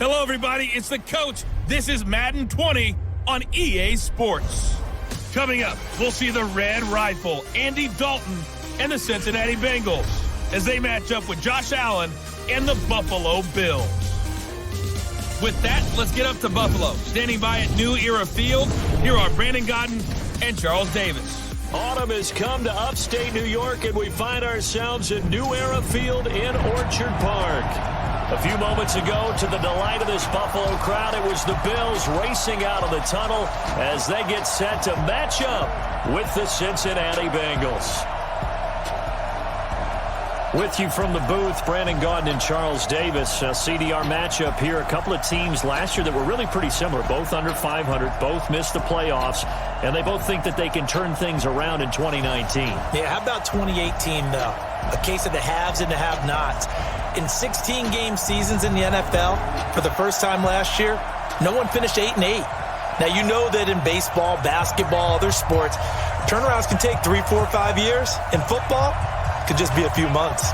Hello, everybody. It's the coach. This is Madden 20 on EA Sports. Coming up, we'll see the Red Rifle, Andy Dalton, and the Cincinnati Bengals as they match up with Josh Allen and the Buffalo Bills. With that, let's get up to Buffalo. Standing by at New Era Field, here are Brandon Godden and Charles Davis. Autumn has come to upstate New York, and we find ourselves at New Era Field in Orchard Park. A few moments ago, to the delight of this Buffalo crowd, it was the Bills racing out of the tunnel as they get set to match up with the Cincinnati Bengals. With you from the booth, Brandon Gaudin and Charles Davis. CDR matchup here. A couple of teams last year that were really pretty similar. Both under 500, both missed the playoffs, and they both think that they can turn things around in 2019. Yeah, how about 2018, though? A case of the haves and the have-nots. In 16-game seasons in the NFL, for the first time last year, no one finished 8-8. Now, you know that in baseball, basketball, other sports, turnarounds can take 3, 4, 5 years. In football, it could just be a few months.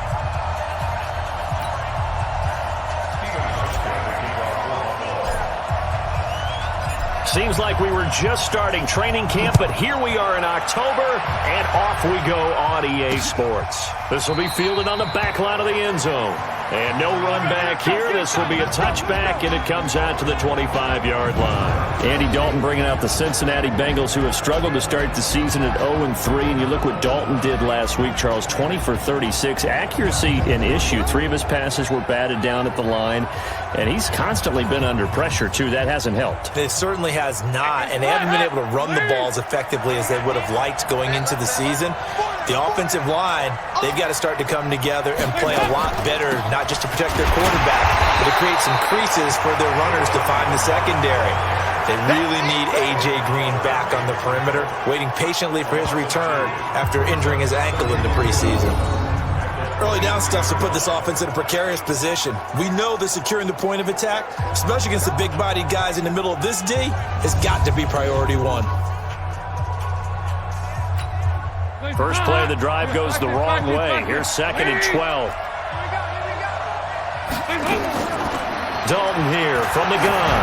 Seems like we were just starting training camp, but here we are in October, and off we go on EA Sports. This will be fielded on the back line of the end zone. And no run back here. This will be a touchback, and it comes out to the 25-yard line. Andy Dalton bringing out the Cincinnati Bengals, who have struggled to start the season at 0-3. And you look what Dalton did last week, Charles, 20 for 36. Accuracy an issue. 3 of his passes were batted down at the line. And he's constantly been under pressure, too. That hasn't helped. It certainly has not, and they haven't been able to run the balls effectively as they would have liked going into the season. The offensive line, they've got to start to come together and play a lot better, not just to protect their quarterback, but to create some creases for their runners to find the secondary. They really need A.J. Green back on the perimeter, waiting patiently for his return after injuring his ankle in the preseason. Early down stuff to put this offense in a precarious position. We know that securing the point of attack, especially against the big-bodied guys in the middle of this D, has got to be priority one. First play of the drive goes the wrong way. Here's 2nd and 12. Dalton here from the gun.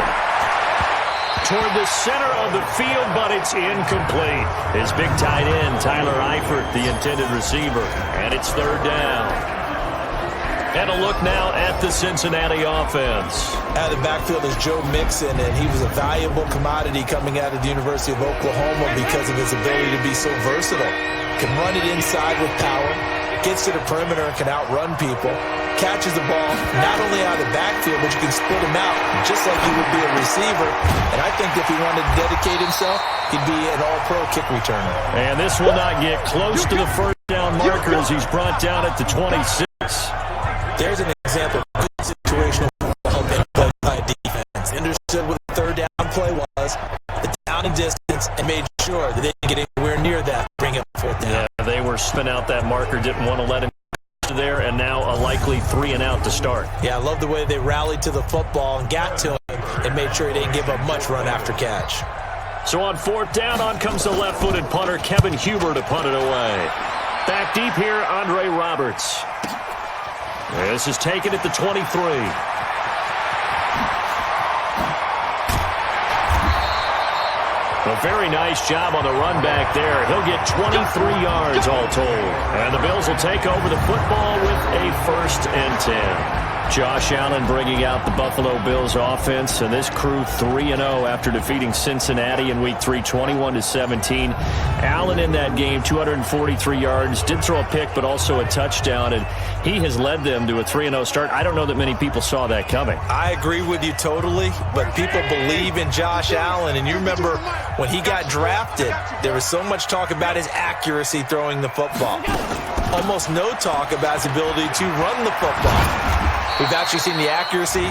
Toward the center of the field, but it's incomplete. His big tight end, Tyler Eifert, the intended receiver. And it's 3rd down. And a look now at the Cincinnati offense. Out of the backfield is Joe Mixon, and he was a valuable commodity coming out of the University of Oklahoma because of his ability to be so versatile. Can run it inside with power, gets to the perimeter and can outrun people, catches the ball not only out of the backfield, but you can split him out just like he would be a receiver. And I think if he wanted to dedicate himself, he'd be an all-pro kick returner. And this will not get close to the first down marker as he's brought down at the 26. There's an example of good situational help and play by defense. Understood what the 3rd down play was, the down and distance, and made sure that they didn't get anywhere near that, bring it 4th down. Yeah, they were spin out that marker, didn't want to let him there, and now a likely 3 and out to start. Yeah, I love the way they rallied to the football and got to him and made sure he didn't give up much run after catch. So on 4th down, on comes the left-footed punter, Kevin Huber, to punt it away. Back deep here, Andre Roberts. This is taken at the 23. A very nice job on the run back there. He'll get 23 yards all told. And the Bills will take over the football with a 1st and 10. Josh Allen bringing out the Buffalo Bills offense, and this crew 3-0 after defeating Cincinnati in Week 3, 21-17. Allen in that game, 243 yards, did throw a pick, but also a touchdown, and he has led them to a 3-0 start. I don't know that many people saw that coming. I agree with you totally, but people believe in Josh Allen, and you remember when he got drafted, there was so much talk about his accuracy throwing the football. Almost no talk about his ability to run the football. We've actually seen the accuracy,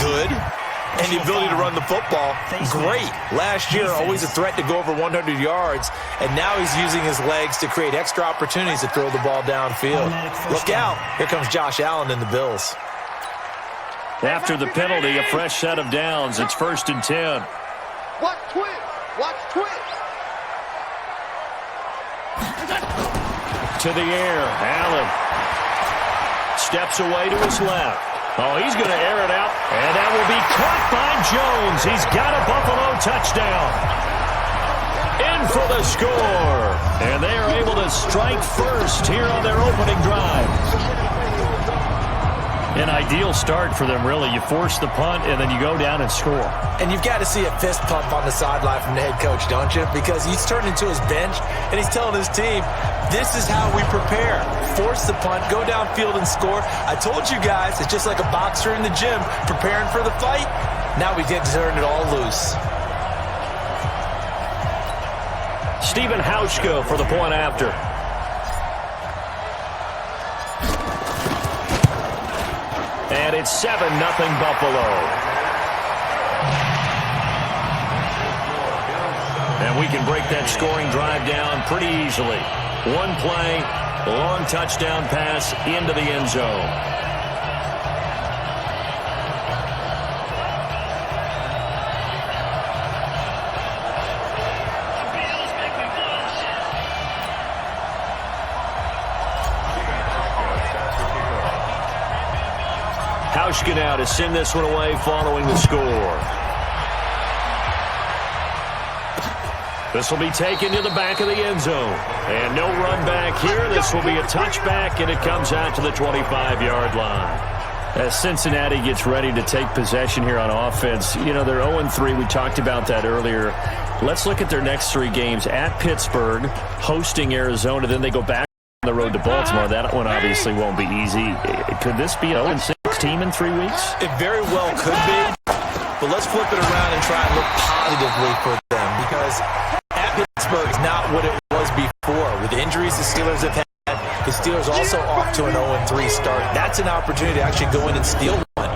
good, and the ability to run the football, great. Last year, always a threat to go over 100 yards, and now he's using his legs to create extra opportunities to throw the ball downfield. Look out. Here comes Josh Allen and the Bills. After the penalty, a fresh set of downs. It's 1st and 10. Watch twist. Watch twist. To the air, Allen steps away to his left. Oh, he's going to air it out, and that will be caught by Jones. He's got a Buffalo touchdown. In for the score. And they are able to strike first here on their opening drive. An ideal start for them, really. You force the punt, and then you go down and score. And you've got to see a fist pump on the sideline from the head coach, don't you? Because he's turned into his bench, and he's telling his team, this is how we prepare. Force the punt, go downfield and score. I told you guys, it's just like a boxer in the gym preparing for the fight. Now we get to turn it all loose. Stephen Hauschka for the point after. And it's 7-0 Buffalo. And we can break that scoring drive down pretty easily. One play, long touchdown pass into the end zone. Hauschka now to send this one away following the score. This will be taken to the back of the end zone. And no run back here. This will be a touchback, and it comes out to the 25-yard line. As Cincinnati gets ready to take possession here on offense, you know, they're 0-3. We talked about that earlier. Let's look at their next three games. At Pittsburgh, hosting Arizona, then they go back on the road to Baltimore. That one obviously won't be easy. Could this be an 0-6 team in 3 weeks? It very well could be, but let's flip it around and try and look positively for them, because at Pittsburgh is not what it was before. With the injuries the Steelers have had, the Steelers also off to an 0-3 start. That's an opportunity to actually go in and steal one.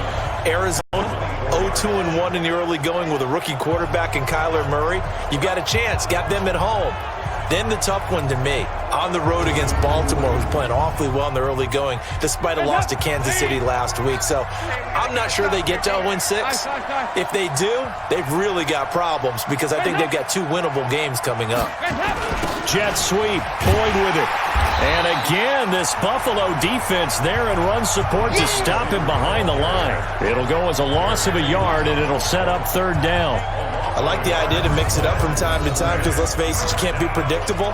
Arizona, 0-2-1 in the early going with a rookie quarterback in Kyler Murray. You've got a chance. Got them at home. Then the tough one to me, on the road against Baltimore, who's playing awfully well in the early going, despite a loss to Kansas City last week. So I'm not sure they get to 0-6. If they do, they've really got problems, because I think they've got 2 winnable games coming up. Jet sweep, Boyd with it. And again, this Buffalo defense there in run support to stop him behind the line. It'll go as a loss of a yard, and it'll set up third down. I like the idea to mix it up from time to time, because let's face it, you can't be predictable.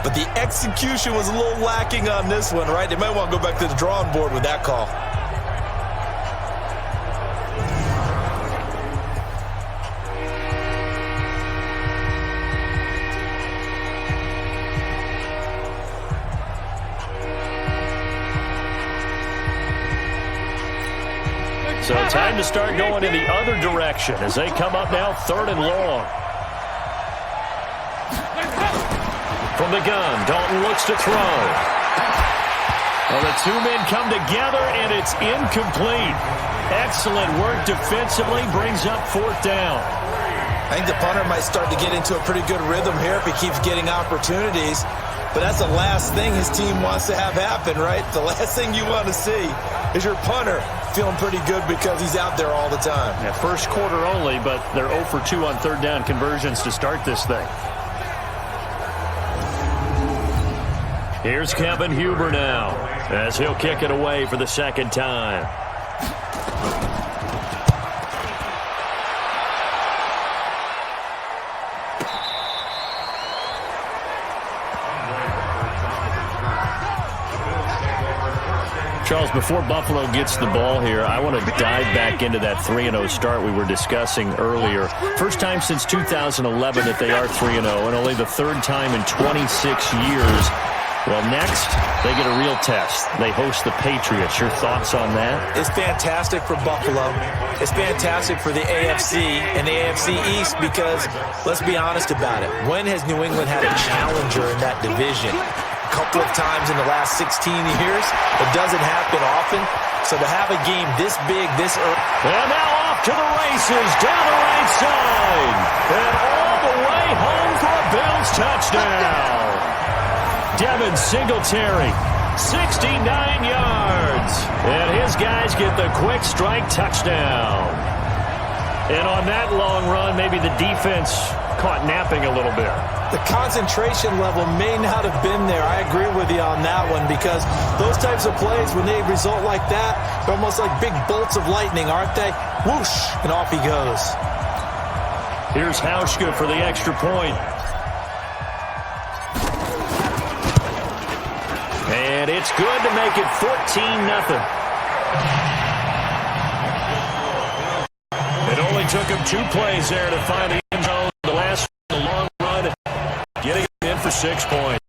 But the execution was a little lacking on this one, right? They might want to go back to the drawing board with that call. So time to start going in the other direction as they come up now 3rd and long. From the gun, Dalton looks to throw. Well, the 2 men come together, and it's incomplete. Excellent work defensively, brings up 4th down. I think the punter might start to get into a pretty good rhythm here if he keeps getting opportunities. But that's the last thing his team wants to have happen, right? The last thing you want to see is your punter feeling pretty good because he's out there all the time. Yeah, first quarter only, but they're 0 for 2 on 3rd down conversions to start this thing. Here's Kevin Huber now, as he'll kick it away for the 2nd time. Charles, before Buffalo gets the ball here, I want to dive back into that 3-0 start we were discussing earlier. First time since 2011 that they are 3-0, and only the 3rd time in 26 years. Well, next, they get a real test. They host the Patriots. Your thoughts on that? It's fantastic for Buffalo. It's fantastic for the AFC and the AFC East, because let's be honest about it. When has New England had a challenger in that division? A couple of times in the last 16 years. It doesn't happen often. So to have a game this big, this early. And now off to the races, down the right side. And all the way home for a Bills touchdown. Devin Singletary, 69 yards. And his guys get the quick strike touchdown. And on that long run, maybe the defense caught napping a little bit. The concentration level may not have been there. I agree with you on that one because those types of plays, when they result like that, they're almost like big bolts of lightning, aren't they? Whoosh, and off he goes. Here's Hauschka for the extra point. And it's good to make it 14-0. It only took him 2 plays there to find the end zone. The last one, the long run, getting him in for 6 points.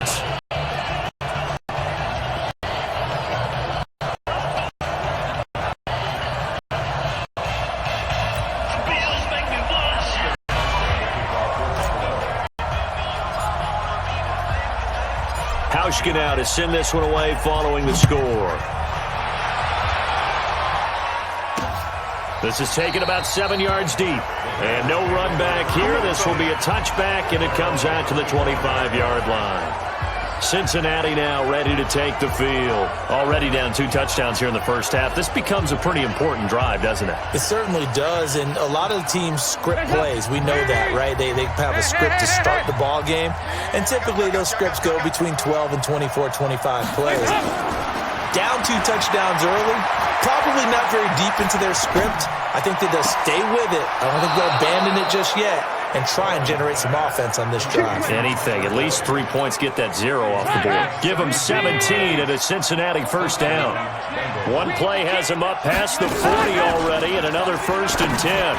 Hauschka now to send this one away following the score. This is taken about 7 yards deep. And no run back here. This will be a touchback, and it comes out to the 25-yard line. Cincinnati now ready to take the field. Already down 2 touchdowns here in the first half. This becomes a pretty important drive, doesn't it? It certainly does, and a lot of teams script plays. We know that, right? They have a script to start the ball game, and typically those scripts go between 12 and 24, 25 plays. Down 2 touchdowns early, probably not very deep into their script. I think that they'll stay with it. I don't think they'll abandon it just yet and try and generate some offense on this drive. Anything. At least 3 points, get that 0 off the board. Give them 17 at a Cincinnati first down. One play has them up past the 40 already, and another 1st and 10.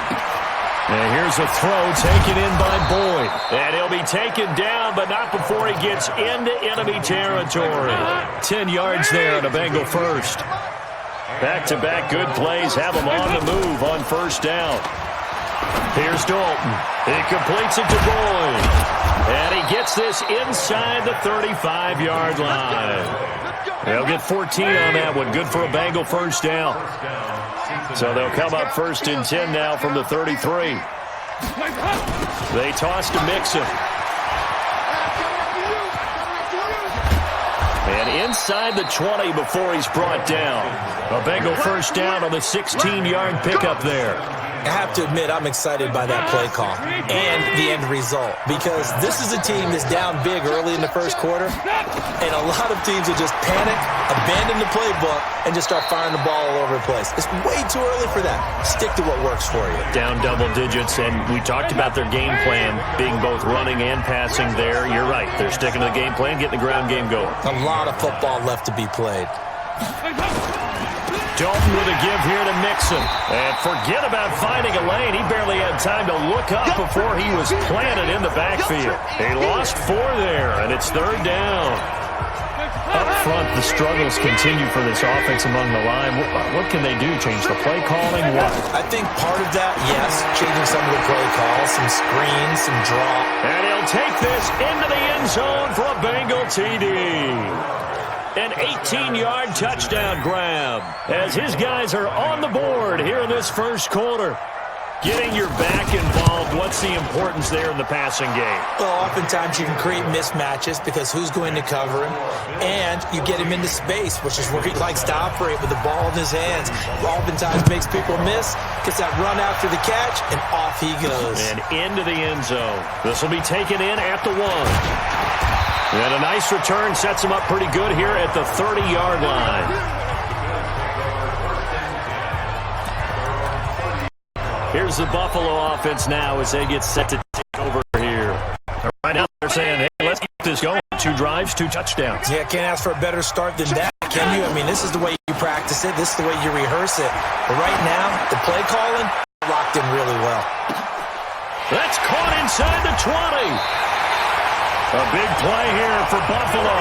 And here's a throw taken in by Boyd. And he'll be taken down, but not before he gets into enemy territory. 10 yards there on a Bengal first. Back-to-back good plays have him on the move on first down. Here's Dalton. He completes it to Boyd. And he gets this inside the 35-yard line. They'll get 14 on that one. Good for a Bengal first down. So they'll come up 1st and 10 now from the 33. They toss to Mixon. And inside the 20 before he's brought down. A Bengal first down on the 16-yard pickup there. I have to admit, I'm excited by that play call and the end result because this is a team that's down big early in the first quarter, and a lot of teams will just panic, abandon the playbook, and just start firing the ball all over the place. It's way too early for that. Stick to what works for you. Down double digits, and we talked about their game plan being both running and passing there. You're right. They're sticking to the game plan, getting the ground game going. A lot of football left to be played. Dalton with a give here to Mixon. And forget about finding a lane. He barely had time to look up before he was planted in the backfield. He lost 4 there, and it's 3rd down. Up front, the struggles continue for this offense among the line. What can they do? Change the play calling? What? I think part of that, yes, changing some of the play calls, some screens, some draw. And he'll take this into the end zone for a Bengal TD. An 18-yard touchdown grab as his guys are on the board here in this first quarter. Getting your back involved, what's the importance there in the passing game? Well, oftentimes you can create mismatches because who's going to cover him, and you get him into space, which is where he likes to operate with the ball in his hands. Oftentimes makes people miss, gets that run after the catch, and off he goes. And into the end zone. This will be taken in at the 1. And a nice return sets him up pretty good here at the 30-yard line. Here's the Buffalo offense now as they get set to take over here. Right now they're saying, hey, let's keep this going. 2 drives, 2 touchdowns. Yeah, can't ask for a better start than that, can you? I mean, this is the way you practice it. This is the way you rehearse it. But right now, the play calling locked in really well. That's caught inside the 20. A big play here for Buffalo.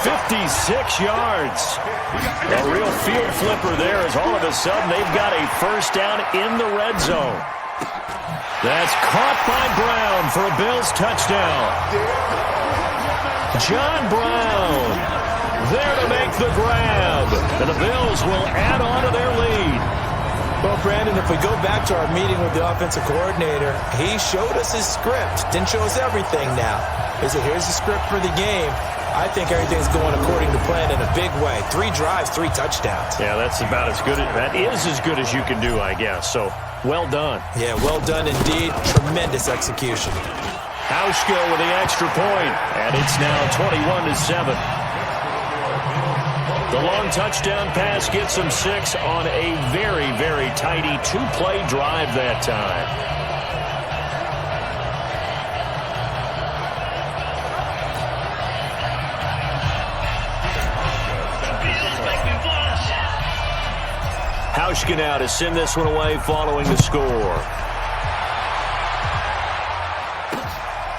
56 yards. A real field flipper there as all of a sudden they've got a first down in the red zone. That's caught by Brown for a Bills touchdown. John Brown there to make the grab. And the Bills will add on to their lead. Well, Brandon, if we go back to our meeting with the offensive coordinator, he showed us his script. Didn't show us everything now. He said, here's the script for the game. I think everything's going according to plan in a big way. 3 drives, 3 touchdowns. Yeah, that's about as good. That is as good as you can do, I guess. So, well done. Yeah, well done indeed. Tremendous execution. Hauschka with the extra point, and it's now 21-7. The long touchdown pass gets him 6 on a very, very tidy 2-play drive that time. Hauschka now to send this one away following the score.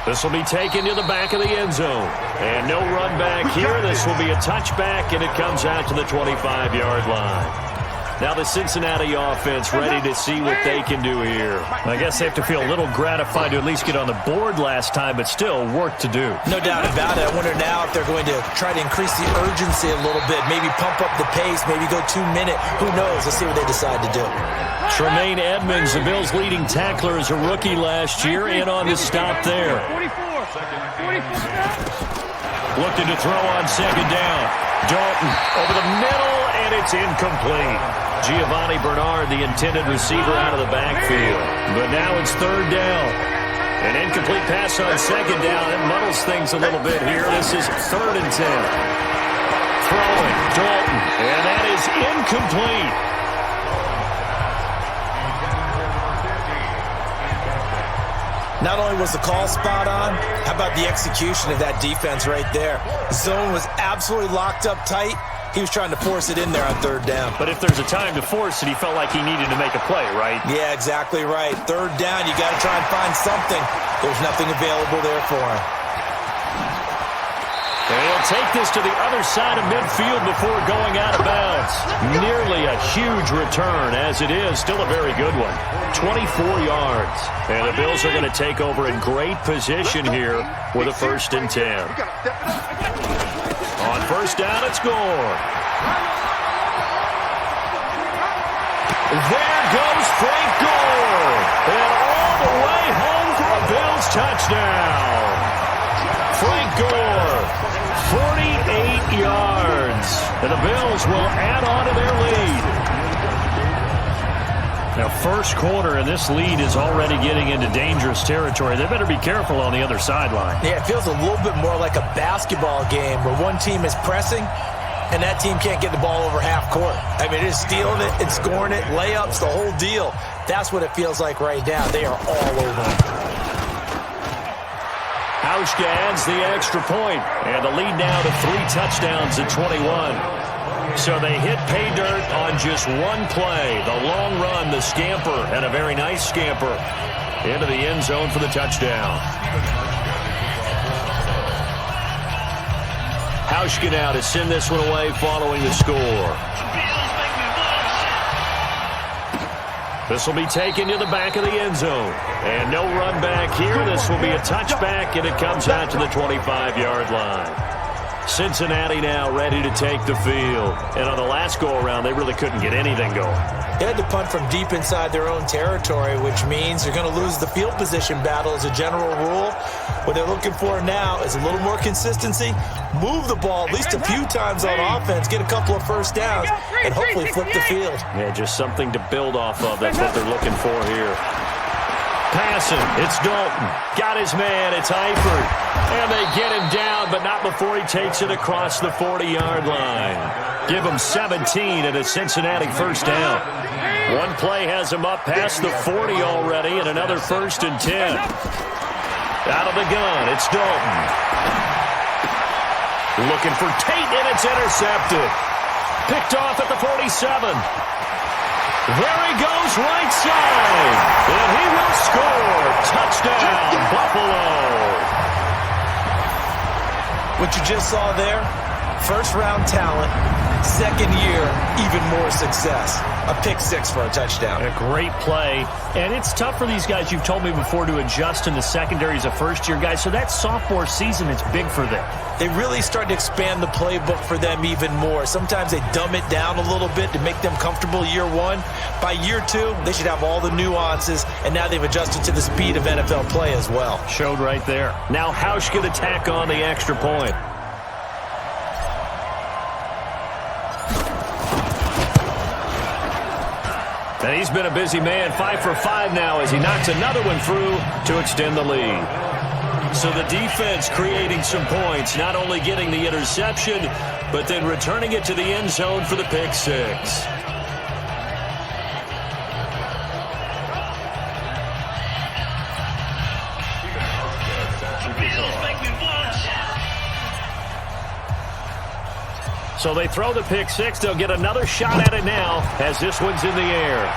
This will be taken to the back of the end zone. And no run back here. This will be a touchback, and it comes out to the 25-yard line. Now the Cincinnati offense ready to see what they can do here. I guess they have to feel a little gratified to at least get on the board last time, but still work to do. No doubt about it. I wonder now if they're going to try to increase the urgency a little bit, maybe pump up the pace, maybe go 2-minute. Who knows? Let's see what they decide to do. Tremaine Edmonds, the Bills' leading tackler, as a rookie last year, in on the stop there. Looking to throw on second down. Dalton over the middle, and it's incomplete. Giovanni Bernard, the intended receiver, out of the backfield. But now it's third down. An incomplete pass on second down. It muddles things a little bit here. This is 3rd and 10. Throwing, Dalton, and that is incomplete. Not only was the call spot on, how about the execution of that defense right there? Zone was absolutely locked up tight. He was trying to force it in there on third down. But if there's a time to force it, he felt like he needed to make a play, right? Yeah, exactly right. Third down, you got to try and find something. There's nothing available there for him. And he'll take this to the other side of midfield before going out of bounds. Nearly a huge return, as it is. Still a very good one. 24 yards. And the Bills are going to take over in great position here with a 1st and 10. On first down, it's Gore. There goes Frank Gore. And all the way home for a Bills touchdown. Frank Gore, 48 yards. And the Bills will add on to their lead. Now, first quarter, and this lead is already getting into dangerous territory. They better be careful on the other sideline. Yeah, it feels a little bit more like a basketball game where one team is pressing and that team can't get the ball over half court. I mean, it's stealing it and scoring it, layups, the whole deal. That's what it feels like right now. They are all over it. Hauschka adds the extra point, and the lead now to 3 touchdowns at 21. So they hit pay dirt on just one play. The long run, the scamper, and a very nice scamper into the end zone for the touchdown. Hauschka now to send this one away following the score. This will be taken to the back of the end zone. And no run back here. This will be a touchback, and it comes out to the 25-yard line. Cincinnati now ready to take the field. And on the last go-around, they really couldn't get anything going. They had to punt from deep inside their own territory, which means they're going to lose the field position battle as a general rule. What they're looking for now is a little more consistency, move the ball at least a few times on offense, get a couple of first downs, and hopefully flip the field. Yeah, just something to build off of. That's what they're looking for here. Passing, it's Dalton. Got his man, it's Eifert. And they get him down, but not before he takes it across the 40-yard line. Give him 17 and a Cincinnati first down. One play has him up past the 40 already, and another 1st and 10. Out of the gun, it's Dalton. Looking for Tate, and it's intercepted. Picked off at the 47. There he goes, right side. And he will score. Touchdown, Buffalo. What you just saw there, first-round talent, second year, even more success. A pick 6 for a touchdown. A great play. And it's tough for these guys, you've told me before, to adjust in the secondary as a first-year guy. So that sophomore season is big for them. They really start to expand the playbook for them even more. Sometimes they dumb it down a little bit to make them comfortable year one. By year 2, they should have all the nuances, and now they've adjusted to the speed of NFL play as well. Showed right there. Now Hauschka to tack on the extra point. And he's been a busy man, 5 for 5 now as he knocks another one through to extend the lead. So the defense creating some points, not only getting the interception, but then returning it to the end zone for the pick six. So they throw the pick six. They'll get another shot at it now as this one's in the air.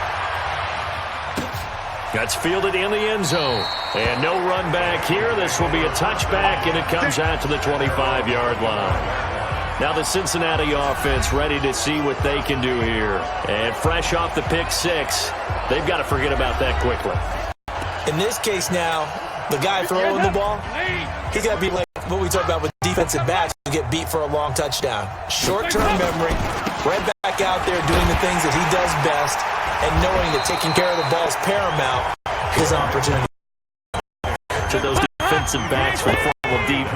That's fielded in the end zone. And no run back here. This will be a touchback, and it comes out to the 25-yard line. Now the Cincinnati offense ready to see what they can do here. And fresh off the pick six, they've got to forget about that quickly. In this case now, the guy throwing the ball, he's got to be like what we talk about with defensive backs who get beat for a long touchdown. Short-term memory, right back out there doing the things that he does best, and knowing that taking care of the ball is paramount, his opportunity. To those defensive backs from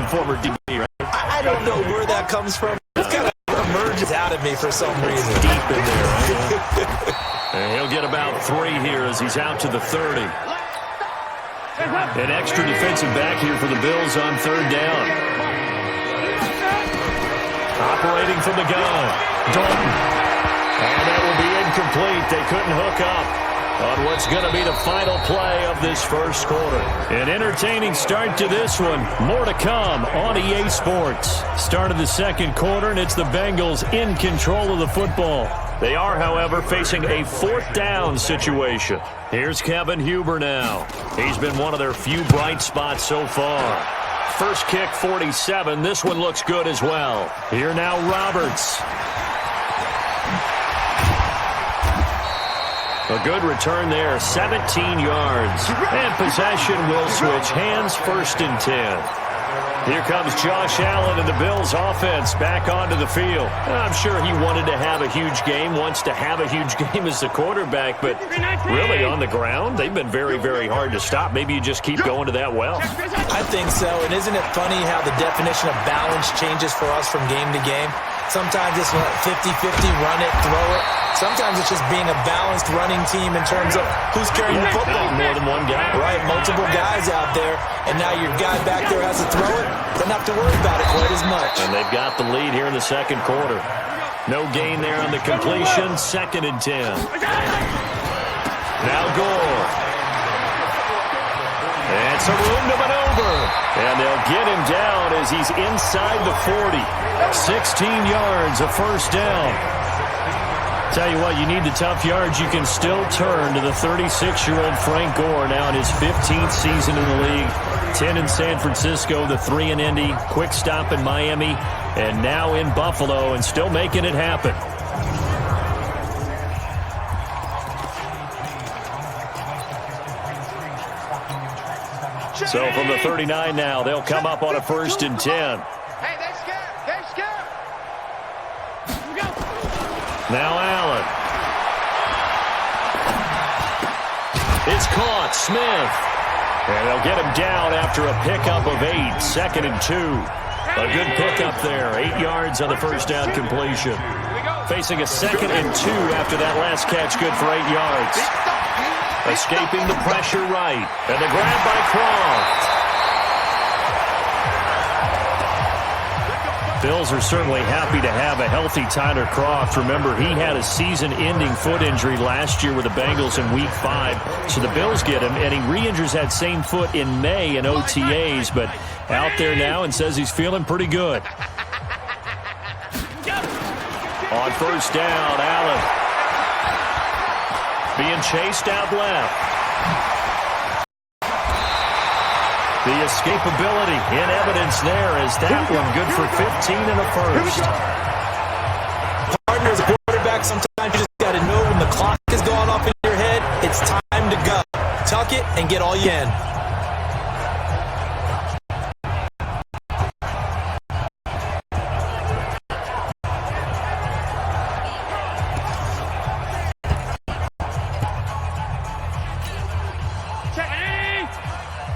former DB, right? I don't know where that comes from. It kind of emerges out of me for some reason. Deep in there, right? And he'll get about 3 here as he's out to the 30. An extra defensive back here for the Bills on 3rd down. Operating from the gun, Dalton. And that will be incomplete. They couldn't hook up on what's going to be the final play of this first quarter. An entertaining start to this one. More to come on EA Sports. Start of the second quarter, and it's the Bengals in control of the football. They are, however, facing a 4th down situation. Here's Kevin Huber now. He's been one of their few bright spots so far. First kick, 47. This one looks good as well. Here now, Roberts. A good return there, 17 yards. And possession will switch hands, 1st and 10. Here comes Josh Allen and the Bills offense back onto the field. I'm sure he wanted to have a huge game, wants to have a huge game as the quarterback, but really on the ground, they've been very, very hard to stop. Maybe you just keep going to that well. I think so, and isn't it funny how the definition of balance changes for us from game to game? Sometimes it's 50-50, run it, throw it. Sometimes it's just being a balanced running team in terms of who's carrying the football. More than one guy. Right, multiple guys out there, and now your guy back there has to throw it. Doesn't have to worry about it quite as much. And they've got the lead here in the second quarter. No gain there on the completion, 2nd and 10. Now Gore. And some room to maneuver. And they'll get him down as he's inside the 40. 16 yards, a 1st down. Tell you what, you need the tough yards. You can still turn to the 36-year-old Frank Gore now in his 15th season in the league. 10 in San Francisco, the 3 in Indy, quick stop in Miami, and now in Buffalo, and still making it happen. So from the 39 now, they'll come up on a 1st and 10. Hey, they're scared. They're scared. Now Allen. It's caught. Smith. And they'll get him down after a pickup of 8. 2nd and 2. A good pickup there. 8 yards on the 1st down completion. Facing a 2nd and 2 after that last catch. Good for 8 yards. Escaping the pressure right. And the grab by Croft. Bills are certainly happy to have a healthy Tyler Croft. Remember, he had a season-ending foot injury last year with the Bengals in Week 5. So the Bills get him, and he re-injures that same foot in May in OTAs, but out there now and says he's feeling pretty good. On 1st down, Allen. Being chased out left. The escapability in evidence there is that one good for 15 and a 1st. Partner as a quarterback, sometimes you just got to know when the clock is going off in your head, it's time to go. Tuck it and get all you can.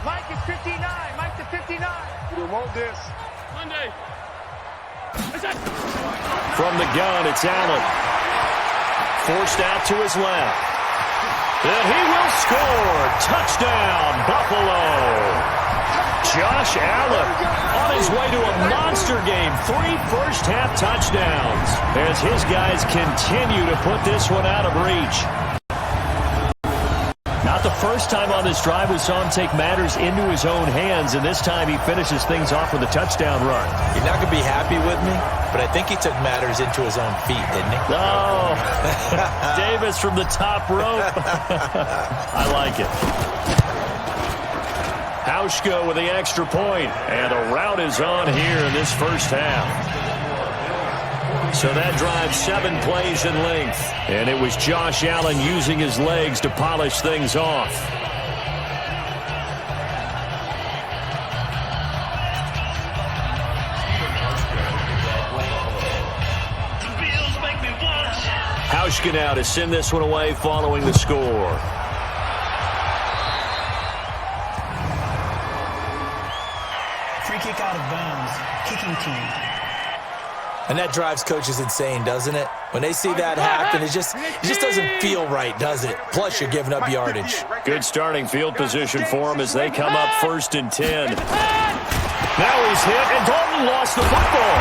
Mike is 59. Mike to 59. We want this. Monday. From the gun, it's Allen. Forced out to his left. And he will score. Touchdown, Buffalo. Josh Allen on his way to a monster game. 3 first-half touchdowns as his guys continue to put this one out of reach. Not the first time on this drive we saw him take matters into his own hands, and this time he finishes things off with a touchdown run. You're not going to be happy with me, but I think he took matters into his own feet, didn't he? Oh, Davis from the top rope. I like it. Hauschka with the extra point, and a rout is on here in this first half. So that drives 7 plays in length, and it was Josh Allen using his legs to polish things off. Hauschka now to send this one away following the score. Free kick out of bounds, kicking team. And that drives coaches insane, doesn't it? When they see that happen, it just doesn't feel right, does it? Plus, you're giving up yardage. Good starting field position for them as they come up 1st and 10. Now he's hit, and Dalton lost the football.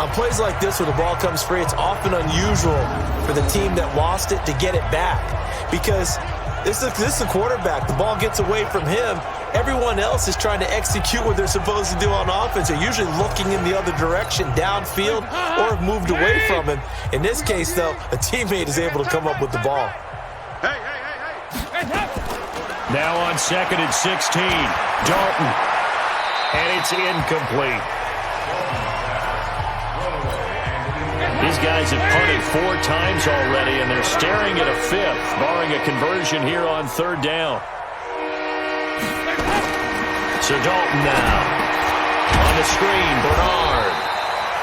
On plays like this where the ball comes free, it's often unusual for the team that lost it to get it back because this is the quarterback. The ball gets away from him. Everyone else is trying to execute what they're supposed to do on offense. They're usually looking in the other direction, downfield, or have moved away from him. In this case, though, a teammate is able to come up with the ball. Now on 2nd and 16, Dalton. And it's incomplete. These guys have punted 4 times already, and they're staring at a 5th, barring a conversion here on 3rd down. So Dalton now. On the screen, Bernard.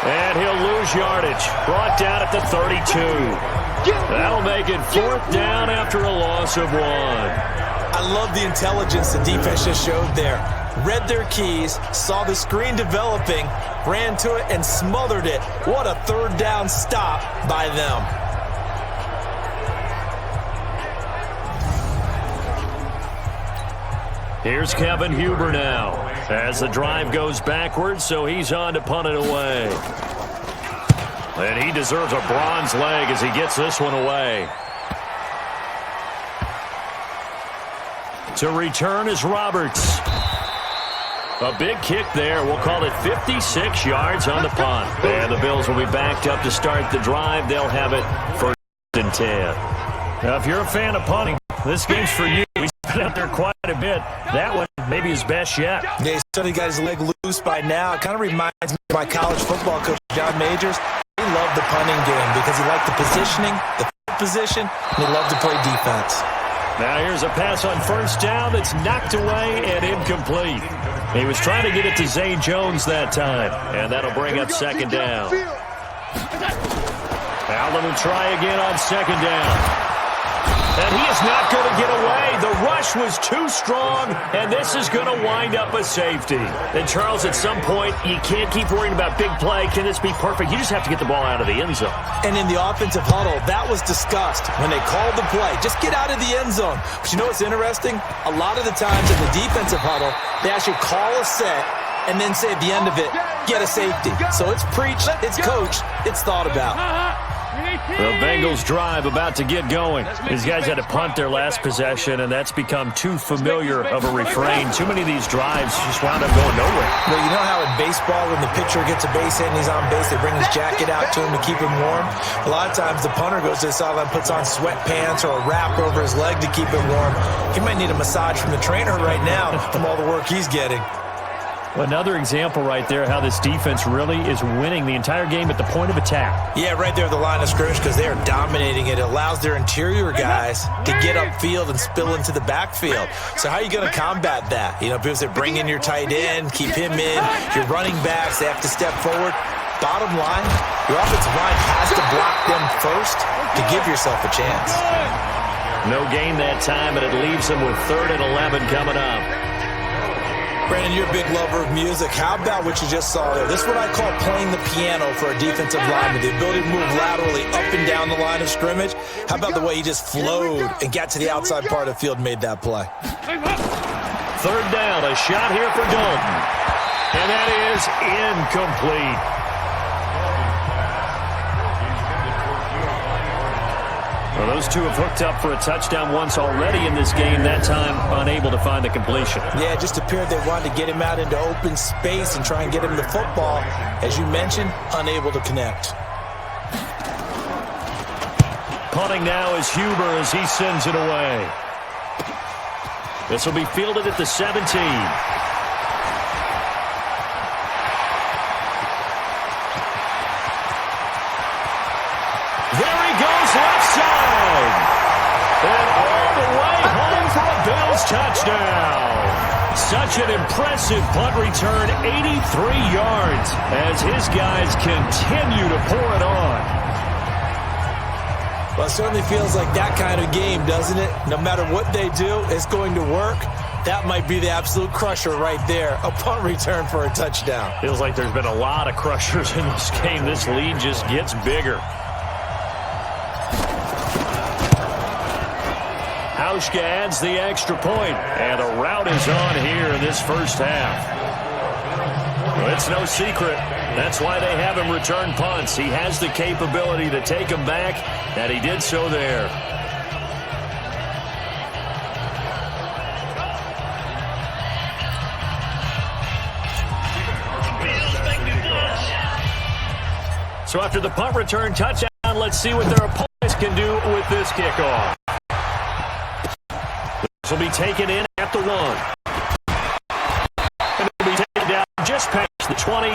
And he'll lose yardage. Brought down at the 32. That'll make it 4th down after a loss of 1. I love the intelligence the defense just showed there. Read their keys, saw the screen developing, ran to it, and smothered it. What a 3rd down stop by them. Here's Kevin Huber now as the drive goes backwards, so he's on to punt it away. And he deserves a bronze leg as he gets this one away. To return is Roberts. A big kick there. We'll call it 56 yards on the punt. And the Bills will be backed up to start the drive. They'll have it 1st and 10. Now, if you're a fan of punting, this game's for you. He's been out there quite a bit. That one maybe his best yet. Yeah, he's certainly got his leg loose by now. It kind of reminds me of my college football coach, John Majors. He loved the punting game because he liked the positioning, the position, and he loved to play defense. Now here's a pass on 1st down that's knocked away and incomplete. He was trying to get it to Zay Jones that time, and that'll bring up 2nd down. Allen will try again on 2nd down. And he is not going to get away. The rush was too strong, and this is going to wind up a safety. And, Charles, at some point, you can't keep worrying about big play. Can this be perfect? You just have to get the ball out of the end zone. And in the offensive huddle, that was discussed when they called the play. Just get out of the end zone. But you know what's interesting? A lot of the times in the defensive huddle, they actually call a set and then say at the end of it, get a safety. So it's preached, it's coached, it's thought about. The Bengals drive about to get going. These guys had to punt their last possession, and that's become too familiar of a refrain. Too many of these drives just wound up going nowhere. Well, you know how in baseball, when the pitcher gets a base hit and he's on base, they bring his jacket out to him to keep him warm? A lot of times the punter goes to the sideline, puts on sweatpants or a wrap over his leg to keep him warm. He might need a massage from the trainer right now from all the work he's getting. Another example right there how this defense really is winning the entire game at the point of attack. Yeah, right there at the line of scrimmage because they are dominating it. It allows their interior guys to get upfield and spill into the backfield. So how are you going to combat that? You know, people say bring in your tight end, keep him in. Your running backs, they have to step forward. Bottom line, your offensive line has to block them first to give yourself a chance. No gain that time, and it leaves them with 3rd and 11 coming up. Brandon, you're a big lover of music. How about what you just saw there? This is what I call playing the piano for a defensive lineman. The ability to move laterally up and down the line of scrimmage. How about the way he just flowed and got to the outside part of the field and made that play? Third down, a shot here for Dalton. And that is incomplete. Well, those two have hooked up for a touchdown once already in this game, that time unable to find the completion. Yeah, it just appeared they wanted to get him out into open space and try and get him the football. As you mentioned, unable to connect. Punting now is Huber as he sends it away. This will be fielded at the 17. There he goes, left side. And all the way home for a Bills touchdown. Such an impressive punt return, 83 yards, as his guys continue to pour it on. Well, it certainly feels like that kind of game, doesn't it? No matter what they do, it's going to work. That might be the absolute crusher right there. A punt return for a touchdown. Feels like there's been a lot of crushers in this game. This lead just gets bigger. Hauschka adds the extra point, and a rout is on here in this first half. Well, it's no secret. That's why they have him return punts. He has the capability to take them back, and he did so there. So after the punt return touchdown, let's see what their opponents can do with this kickoff. This will be taken in at the 1. And it will be taken down just past the 20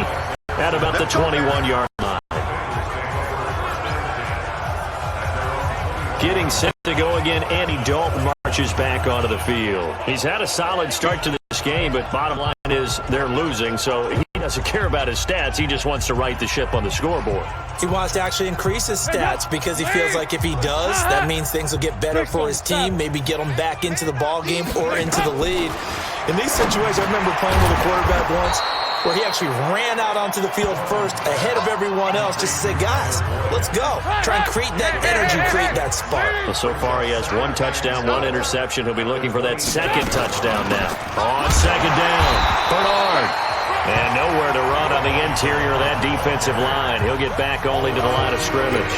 at about the 21-yard line. Getting set to go again, Andy Dalton marches back onto the field. He's had a solid start to this game, but bottom line is they're losing, so he doesn't care about his stats. He just wants to right the ship on the scoreboard. He wants to actually increase his stats because he feels like if he does, that means things will get better for his team, maybe get them back into the ball game or into the lead. In these situations, I remember playing with a quarterback once where he actually ran out onto the field first ahead of everyone else just to say, guys, let's go. Try and create that energy, create that spark. Well, so far he has 1 touchdown, 1 interception. He'll be looking for that second touchdown now. On second down, Bernard. And nowhere to run on the interior of that defensive line. He'll get back only to the line of scrimmage.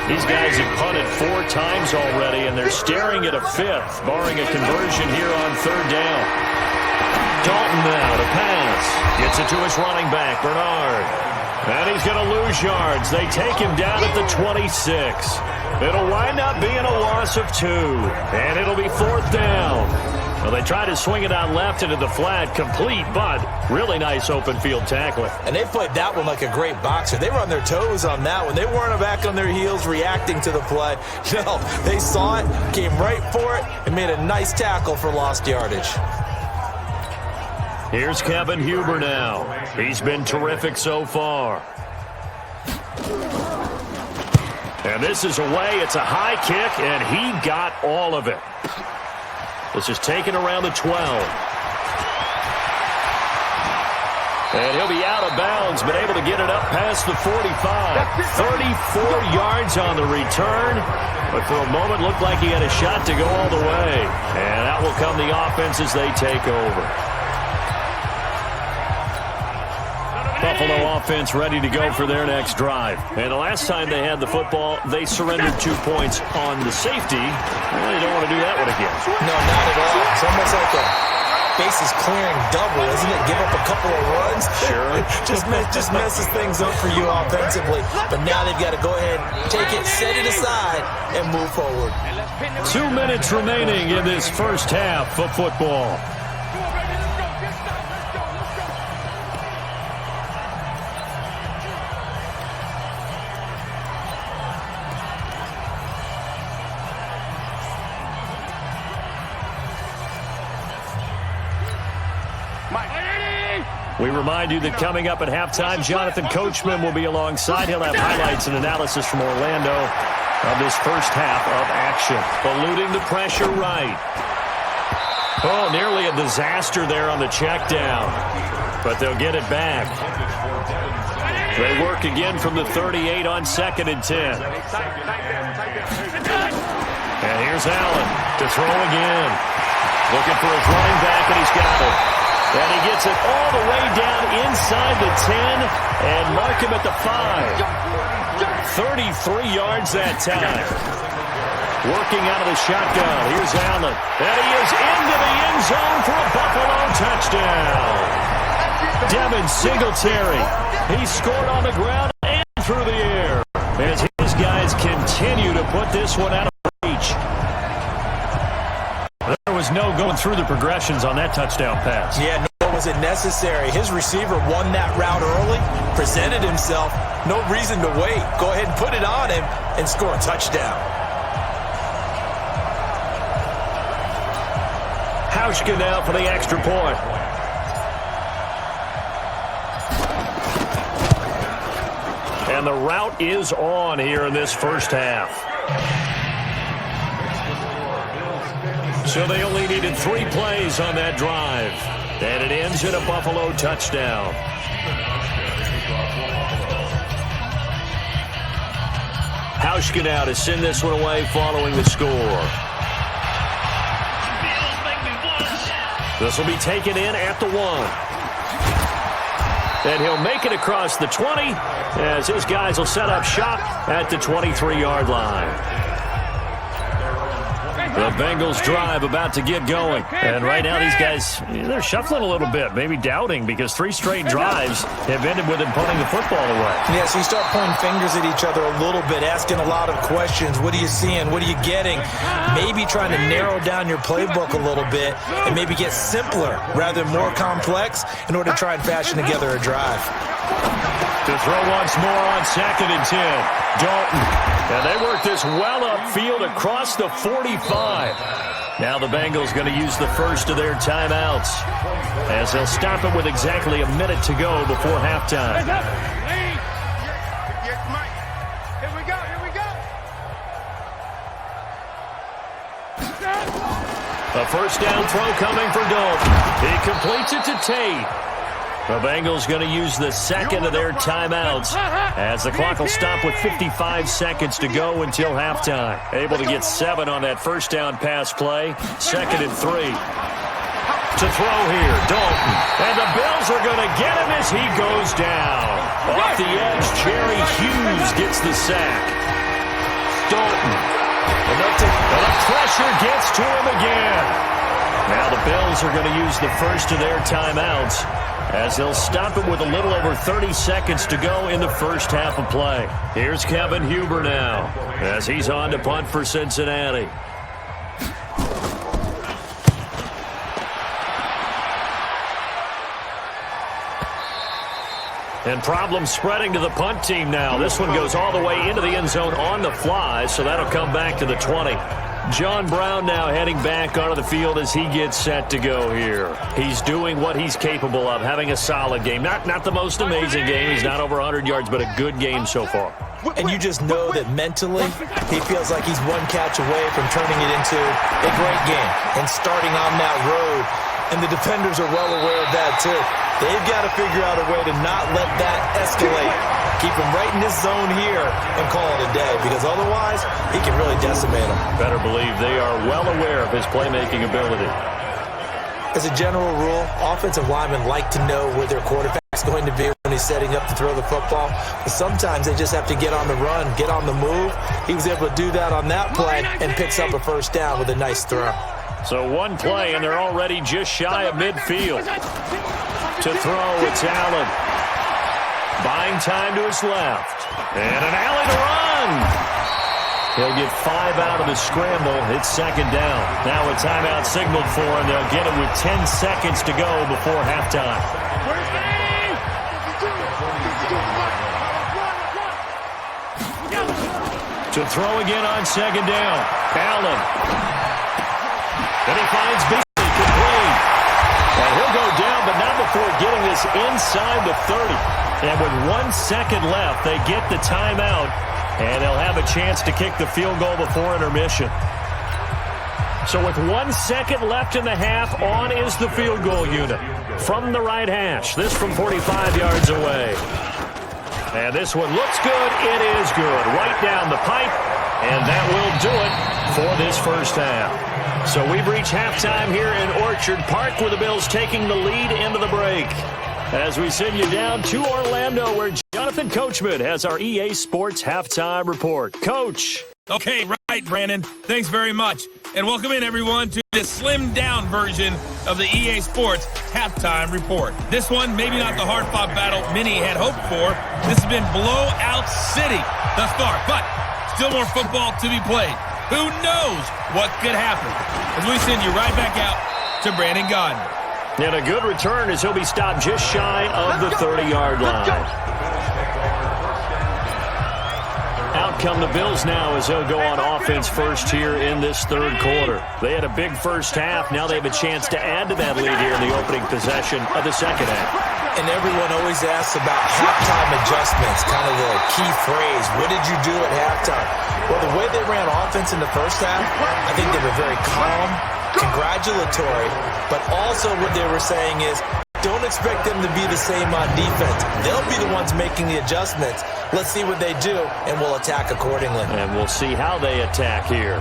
These guys have punted 4 times already, and they're staring at a 5th, barring a conversion here on third down. Dalton now to pass. Gets it to his running back, Bernard. And he's going to lose yards. They take him down at the 26. It'll wind up being a loss of 2. And it'll be 4th down. Well, they try to swing it out left into the flat, complete, but really nice open field tackling. And they played that one like a great boxer. They were on their toes on that one. They weren't back on their heels reacting to the play. No, they saw it, came right for it, and made a nice tackle for lost yardage. Here's Kevin Huber now. He's been terrific so far. And this is away. It's a high kick, and he got all of it. This is taken around the 12. And he'll be out of bounds, but able to get it up past the 45. 34 yards on the return. But for a moment, looked like he had a shot to go all the way. And that will come the offense as they take over. Buffalo offense ready to go for their next drive. And the last time they had the football, they surrendered 2 points on the safety. Well, they don't want to do that one again. No, not at all. It's almost like a bases clearing double, isn't it? Give up a couple of runs. Sure. just messes things up for you offensively. But now they've got to go ahead, take it, set it aside, and move forward. 2 minutes remaining in this first half of football. We remind you that coming up at halftime, Jonathan Coachman will be alongside. He'll have highlights and analysis from Orlando of this first half of action. Eluding the pressure right. Oh, nearly a disaster there on the check down. But they'll get it back. They work again from the 38 on 2nd and 10. And here's Allen to throw again. Looking for his running back, and he's got it. And he gets it all the way down inside the 10 and mark him at the 5. 33 yards that time. Working out of the shotgun. Here's Allen. And he is into the end zone for a Buffalo touchdown. Devin Singletary. He scored on the ground and through the air as his guys continue to put this one out of reach. There was no going through the progressions on that touchdown pass. Yeah, nor was it necessary. His receiver won that route early, presented himself. No reason to wait. Go ahead and put it on him and score a touchdown. Hauschka now for the extra point. And the route is on here in this first half. So they only needed 3 plays on that drive. And it ends in a Buffalo touchdown. Hauschka now to send this one away following the score. This will be taken in at the 1. And he'll make it across the 20 as his guys will set up shop at the 23-yard line. The Bengals drive about to get going. And right now these guys, they're shuffling a little bit, maybe doubting, because 3 straight drives have ended with them punting the football away. Yeah, so you start pointing fingers at each other a little bit, asking a lot of questions. What are you seeing? What are you getting? Maybe trying to narrow down your playbook a little bit and maybe get simpler rather than more complex in order to try and fashion together a drive. To throw once more on 2nd and 10. Dalton. And they work this well upfield across the 45. Now the Bengals going to use the first of their timeouts as they'll stop it with exactly a minute to go before halftime. Here we go. A first down throw coming for Dalton. He completes it to Tate. The Bengals going to use the second of their timeouts as the clock will stop with 55 seconds to go until halftime. Able to get 7 on that first down pass play. 2nd and 3. To throw here, Dalton. And the Bills are going to get him as he goes down. Off the edge, Jerry Hughes gets the sack. Dalton. And the pressure gets to him again. Now the Bills are going to use the first of their timeouts as they'll stop it with a little over 30 seconds to go in the first half of play. Here's Kevin Huber now as he's on to punt for Cincinnati. And problems spreading to the punt team now. This one goes all the way into the end zone on the fly, so that'll come back to the 20. John Brown now heading back onto the field as he gets set to go here. He's doing what he's capable of, having a solid game. Not the most amazing game. He's not over 100 yards, but a good game so far. And you just know that mentally he feels like he's one catch away from turning it into a great game and starting on that road. And the defenders are well aware of that too. They've got to figure out a way to not let that escalate. Keep him right in this zone here and call it a day, because otherwise he can really decimate them. Better believe they are well aware of his playmaking ability. As a general rule, offensive linemen like to know where their quarterback's going to be when he's setting up to throw the football. But sometimes they just have to get on the run, get on the move. He was able to do that on that play and picks up a first down with a nice throw. So one play, and they're already just shy of midfield. To throw, it's Allen. Buying time to his left. And an alley to run. He'll get 5 out of the scramble. It's 2nd down. Now a timeout signaled for, and they'll get it with 10 seconds to go before halftime. To throw again on 2nd down. Allen. And he finds Beasley complete. And he'll go down, but not before getting this inside the 30. And with 1 second left, they get the timeout, and they'll have a chance to kick the field goal before intermission. So with 1 second left in the half, on is the field goal unit. From the right hash, this from 45 yards away. And this one looks good. It is good. Right down the pipe. And that will do it for this first half. So we've reached halftime here in Orchard Park with the Bills taking the lead into the break. As we send you down to Orlando where Jonathan Coachman has our EA Sports Halftime Report. Coach. Okay, right, Brandon. Thanks very much. And welcome in, everyone, to this slimmed-down version of the EA Sports Halftime Report. This one, maybe not the hard-fought battle many had hoped for. This has been blowout city thus far, but still more football to be played. Who knows what could happen? As we send you right back out to Brandon Gaudin. And a good return as he'll be stopped just shy of the 30-yard line. Out come the Bills now as they'll go on offense first here in this third quarter. They had a big first half. Now they have a chance to add to that lead here in the opening possession of the second half. And everyone always asks about halftime adjustments, kind of the key phrase. What did you do at halftime? Well, the way they ran offense in the first half, I think they were very calm, congratulatory, but also what they were saying is, don't expect them to be the same on defense. They'll be the ones making the adjustments. Let's see what they do, and we'll attack accordingly. And we'll see how they attack here.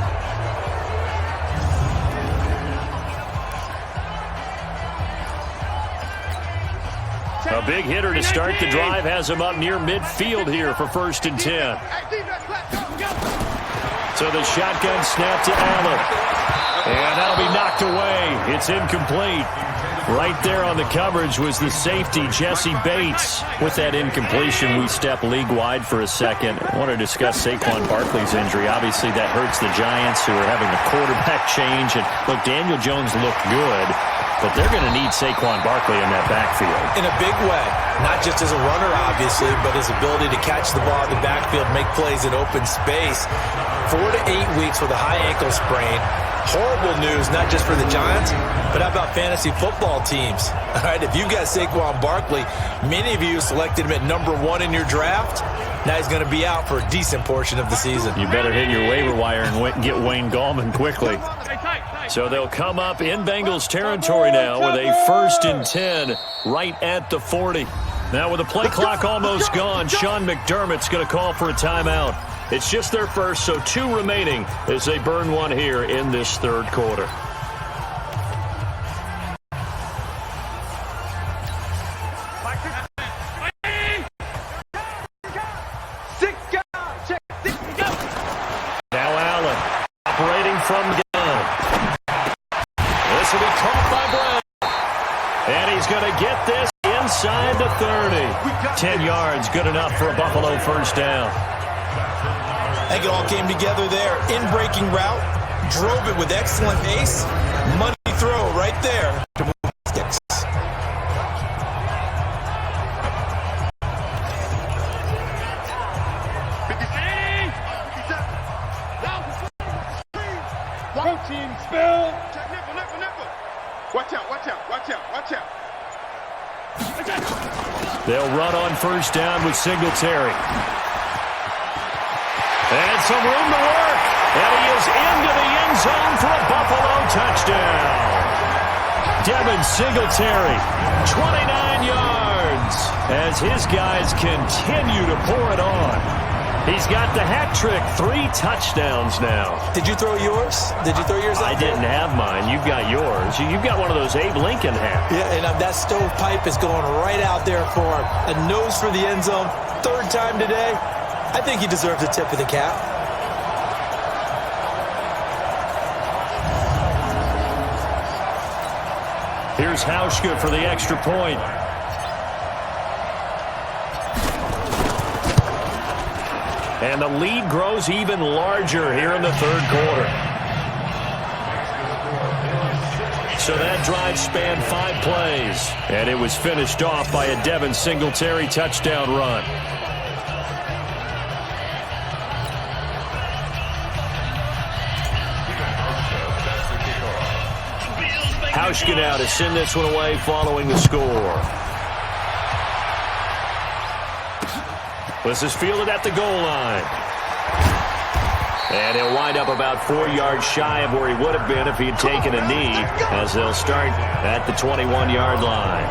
A big hitter to start the drive has him up near midfield here for 1st and 10. So the shotgun snap to Allen. And that'll be knocked away. It's incomplete. Right there on the coverage was the safety, Jesse Bates. With that incompletion, we step league-wide for a second. I want to discuss Saquon Barkley's injury. Obviously, that hurts the Giants, who are having a quarterback change. And, look, Daniel Jones looked good, but they're going to need Saquon Barkley in that backfield. In a big way. Not just as a runner, obviously, but his ability to catch the ball in the backfield, make plays in open space. 4 to 8 weeks with a high ankle sprain. Horrible news, not just for the Giants, but how about fantasy football teams? All right, if you've got Saquon Barkley, many of you selected him at number 1 in your draft. Now he's going to be out for a decent portion of the season. You better hit your waiver wire and get Wayne Gallman quickly. So they'll come up in Bengals territory now with a 1st and 10 right at the 40. Now with the play clock almost gone, Sean McDermott's going to call for a timeout. It's just their first, so 2 remaining as they burn one here in this third quarter. Now Allen operating from down. This will be caught by Brown. And he's going to get this inside the 30. 10 yards, good enough for a Buffalo first down. I think it all came together there. In-breaking route, drove it with excellent pace. Money throw right there to move sticks. Protein spill. Nipple. Watch out, watch out, watch out, watch out. They'll run on first down with Singletary. And some room to work. And he is into the end zone for a Buffalo touchdown. Devin Singletary, 29 yards, as his guys continue to pour it on. He's got the hat trick, 3 touchdowns now. Did you throw yours? Did you throw yours out I didn't have mine. You've got yours. You've got one of those Abe Lincoln hats. Yeah, and that stovepipe is going right out there for a nose for the end zone. 3rd time today. I think he deserves a tip of the cap. Here's Hauschka for the extra point. And the lead grows even larger here in the third quarter. So that drive spanned 5 plays, and it was finished off by a Devin Singletary touchdown run. Hauschka now to send this one away following the score. This is fielded at the goal line. And he'll wind up about 4 yards shy of where he would have been if he had taken a knee, as they'll start at the 21-yard line.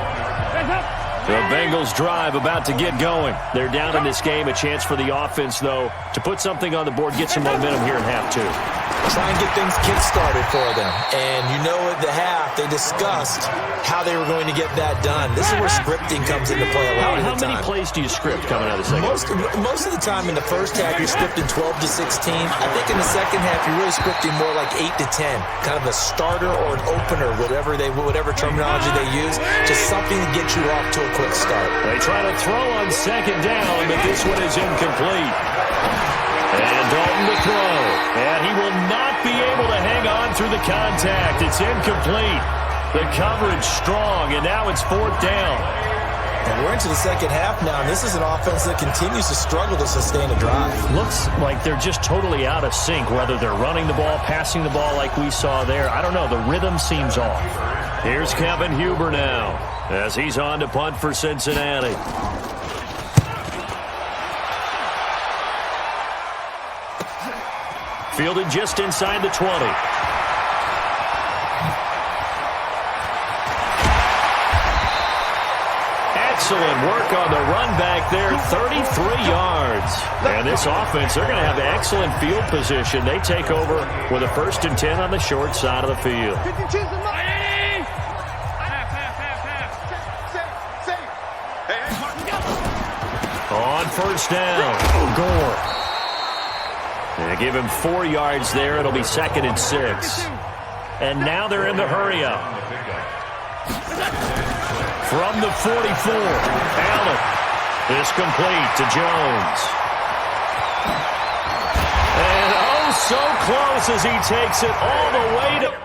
The Bengals drive about to get going. They're down in this game. A chance for the offense, though, to put something on the board, get some momentum here in half two. Try and get things kick-started for them. And you know at the half, they discussed how they were going to get that done. This is where scripting comes into play a lot of the time. How many plays do you script coming out of the second? Most of the time in the first half, you're scripting 12 to 16. I think in the second half, you're really scripting more like 8 to 10. Kind of a starter or an opener, whatever terminology they use. Just something to get you off to a quick start. They try to throw on second down, but this one is incomplete. And Dalton to throw. And he will not be able to hang on through the contact. It's incomplete. The coverage strong, and now it's fourth down. And we're into the second half now, and this is an offense that continues to struggle to sustain a drive. Looks like they're just totally out of sync, whether they're running the ball, passing the ball like we saw there. I don't know. The rhythm seems off. Here's Kevin Huber now, as he's on to punt for Cincinnati. Fielded just inside the 20. Excellent work on the run back there, 33 yards. And this offense, they're going to have excellent field position. They take over with a 1st and 10 on the short side of the field. On first down, Gore. They give him 4 yards there. It'll be 2nd and 6. And now they're in the hurry-up. From the 44, Allen. This complete to Jones. And oh, so close as he takes it all the way to...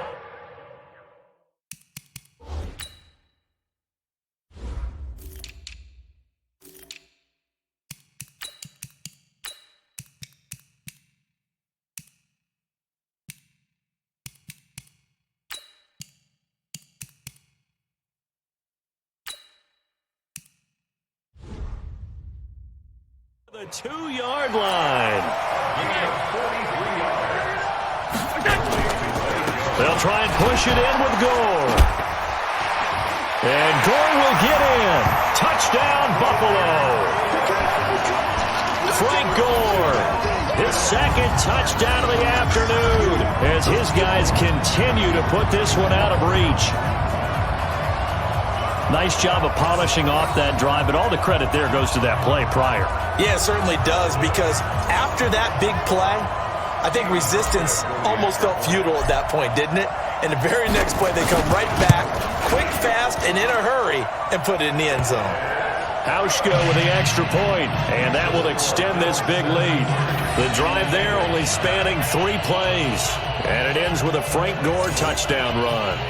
the 2-yard line. They'll try and push it in with Gore. And Gore will get in. Touchdown, Buffalo. Frank Gore, his 2nd touchdown of the afternoon, as his guys continue to put this one out of reach. Nice job of polishing off that drive, but all the credit there goes to that play prior. Yeah, it certainly does, because after that big play, I think resistance almost felt futile at that point, didn't it? And the very next play, they come right back, quick, fast, and in a hurry, and put it in the end zone. Hauschka with the extra point, and that will extend this big lead. The drive there only spanning 3 plays, and it ends with a Frank Gore touchdown run.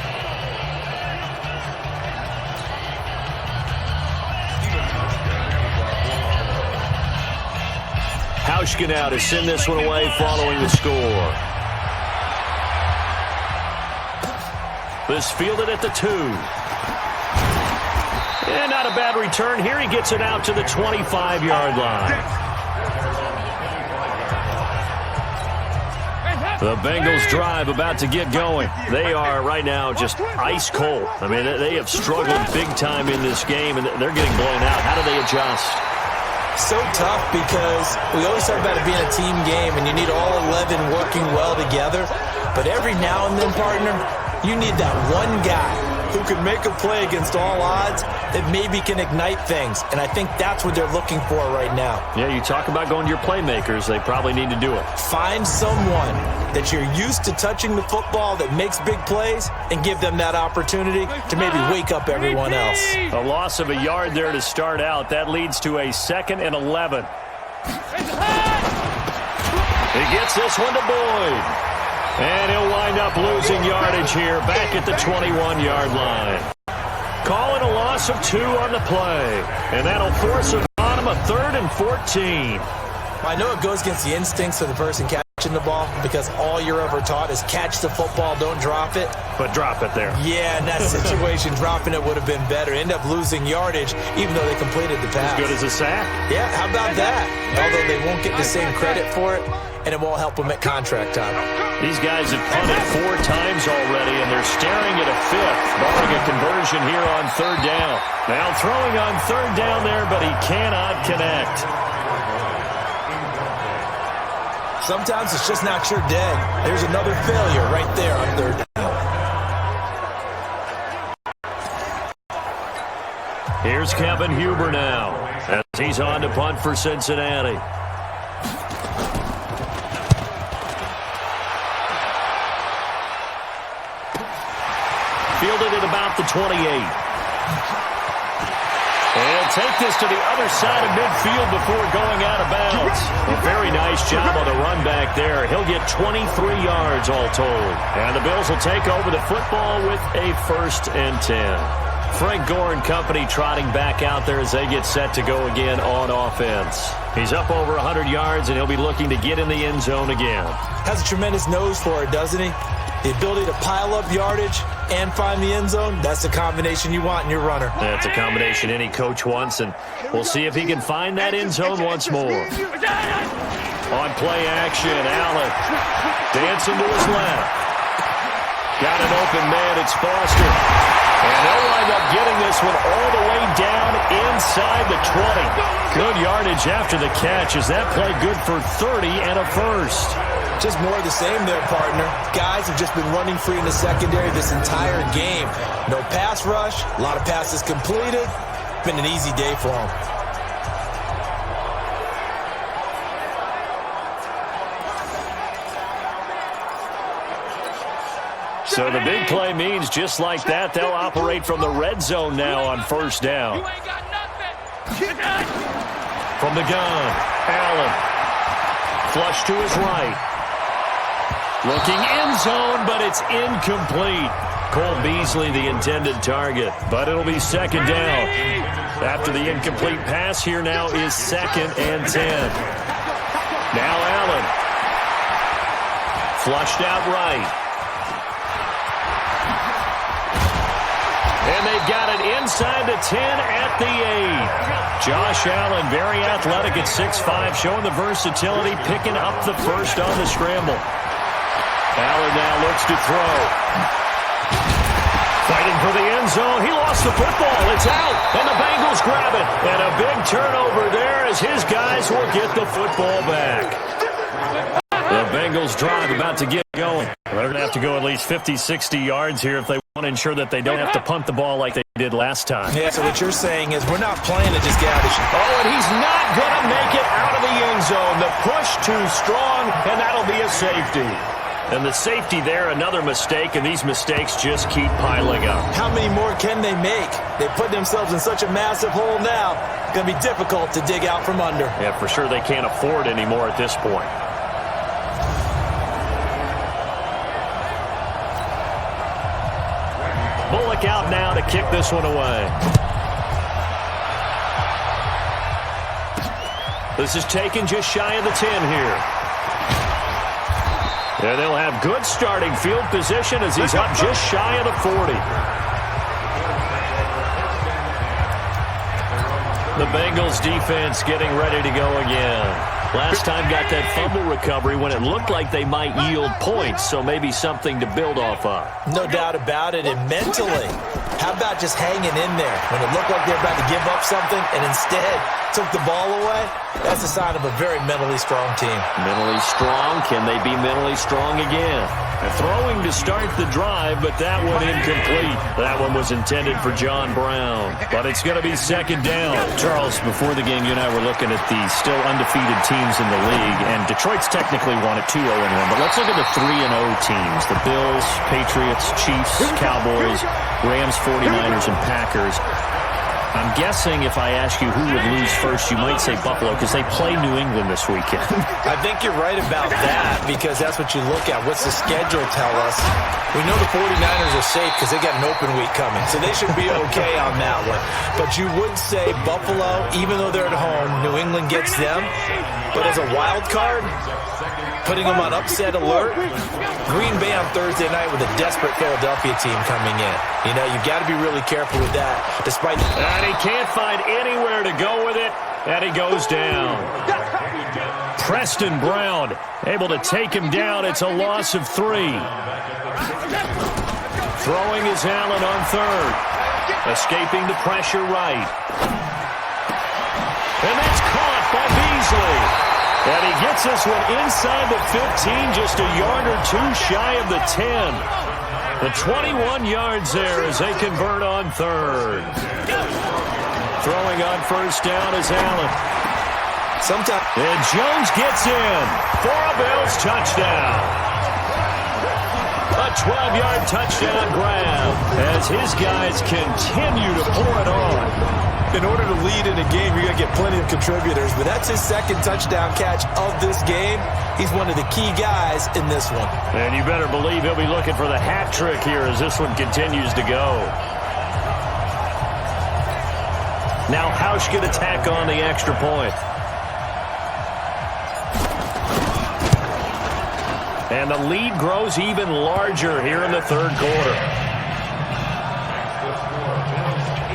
Hauschka now to send this one away following the score. This fielded at the 2. And not a bad return here. He gets it out to the 25-yard line. The Bengals drive about to get going. They are right now just ice cold. I mean, they have struggled big time in this game, and they're getting blown out. How do they adjust? So tough, because we always talk about it being a team game, and you need all 11 working well together. But every now and then, partner, you need that one guy who can make a play against all odds that maybe can ignite things. And I think that's what they're looking for right now. Yeah, you talk about going to your playmakers. They probably need to do it. Find someone that you're used to touching the football that makes big plays and give them that opportunity to maybe wake up everyone else. A loss of a yard there to start out. That leads to a 2nd and 11. He gets this one to Boyd. And he'll wind up losing yardage here back at the 21-yard line. Calling a loss of 2 on the play. And that'll force him on him a 3rd and 14. I know it goes against the instincts of the person catching the ball, because all you're ever taught is catch the football, don't drop it. But drop it there. Yeah, in that situation, dropping it would have been better. End up losing yardage, even though they completed the pass. As good as a sack. Yeah, how about that? Although they won't get the same credit for it. and it won't help them at contract time. These guys have punted 4 times already, and they're staring at a 5th, barring a conversion here on 3rd down. Now throwing on 3rd down there, but he cannot connect. Sometimes it's just not your day. There's another failure right there on 3rd down. Here's Kevin Huber now, as he's on to punt for Cincinnati. Fielded at about the 28. And take this to the other side of midfield before going out of bounds. A very nice job on the run back there. He'll get 23 yards all told. And the Bills will take over the football with a 1st and 10. Frank Gore and company trotting back out there as they get set to go again on offense. He's up over 100 yards, and he'll be looking to get in the end zone again. Has a tremendous nose for it, doesn't he? The ability to pile up yardage and find the end zone, that's the combination you want in your runner. That's a combination any coach wants, and we'll see if he can find that end zone once more. On play action, Allen dancing to his left. Got an open man, it's Foster. And they'll wind up getting this one all the way down inside the 20. Good yardage after the catch. Is that play good for 30 and a 1st? Just more of the same there, partner. Guys have just been running free in the secondary this entire game. No pass rush, a lot of passes completed. Been an easy day for them. So the big play means just like that, they'll operate from the red zone now on 1st down. From the gun, Allen. Flush to his right. Looking end zone, but it's incomplete. Cole Beasley, the intended target, but it'll be 2nd down. After the incomplete pass, here now is 2nd and 10. Now Allen. Flushed out right. And they've got it inside the 10 at the 8. Josh Allen, very athletic at 6'5", showing the versatility, picking up the 1st on the scramble. Allen now looks to throw. Fighting for the end zone. He lost the football. It's out, and the Bengals grab it. And a big turnover there as his guys will get the football back. The Bengals drive about to get going. They're going to have to go at least 50, 60 yards here if they want to ensure that they don't have to punt the ball like they did last time. Yeah, so what you're saying is we're not playing to just get out of the Oh, and he's not going to make it out of the end zone. The push too strong, and that'll be a safety. And the safety there, another mistake, and these mistakes just keep piling up. How many more can they make? They put themselves in such a massive hole now. It's going to be difficult to dig out from under. Yeah, for sure they can't afford anymore at this point. Bullock out now to kick this one away. This is taken just shy of the 10 here. And they'll have good starting field position as he's up just shy of the 40. The Bengals defense getting ready to go again. Last time got that fumble recovery when it looked like they might yield points, so maybe something to build off of. No doubt about it. And mentally, how about just hanging in there when it looked like they were about to give up something and instead took the ball away? That's a sign of a very mentally strong team. Mentally strong. Can they be mentally strong again? And throwing to start the drive, but that one incomplete. That one was intended for John Brown, but it's going to be 2nd down. Charles, before the game, you and I were looking at the still undefeated teams in the league, and Detroit's technically won at 2-0-1, but let's look at the 3-0 teams. The Bills, Patriots, Chiefs, Cowboys, Rams, 49ers, and Packers. I'm guessing if I ask you who would lose first, you might say Buffalo because they play New England this weekend. I think you're right about that because that's what you look at. What's the schedule tell us? We know the 49ers are safe because they got an open week coming, so they should be okay on that one. But you would say Buffalo, even though they're at home, New England gets them. But as a wild card, putting them on upset alert, Green Bay on Thursday night with a desperate Philadelphia team coming in. You know, you've got to be really careful with that. Despite And he can't find anywhere to go with it, and he goes down. Preston Brown able to take him down. It's a loss of 3. Throwing is Allen on third. Escaping the pressure right. And that's caught by Beasley. And he gets this one inside the 15, just a yard or 2 shy of the 10. The 21 yards there as they convert on third. Throwing on first down is Allen. And Jones gets in for a Bills touchdown. A 12-yard touchdown grab as his guys continue to pour it on. In order to lead in a game, you're going to get plenty of contributors, but that's his second touchdown catch of this game. He's one of the key guys in this one. And you better believe he'll be looking for the hat trick here as this one continues to go. Now Hausch going to tack on the extra point. And the lead grows even larger here in the third quarter.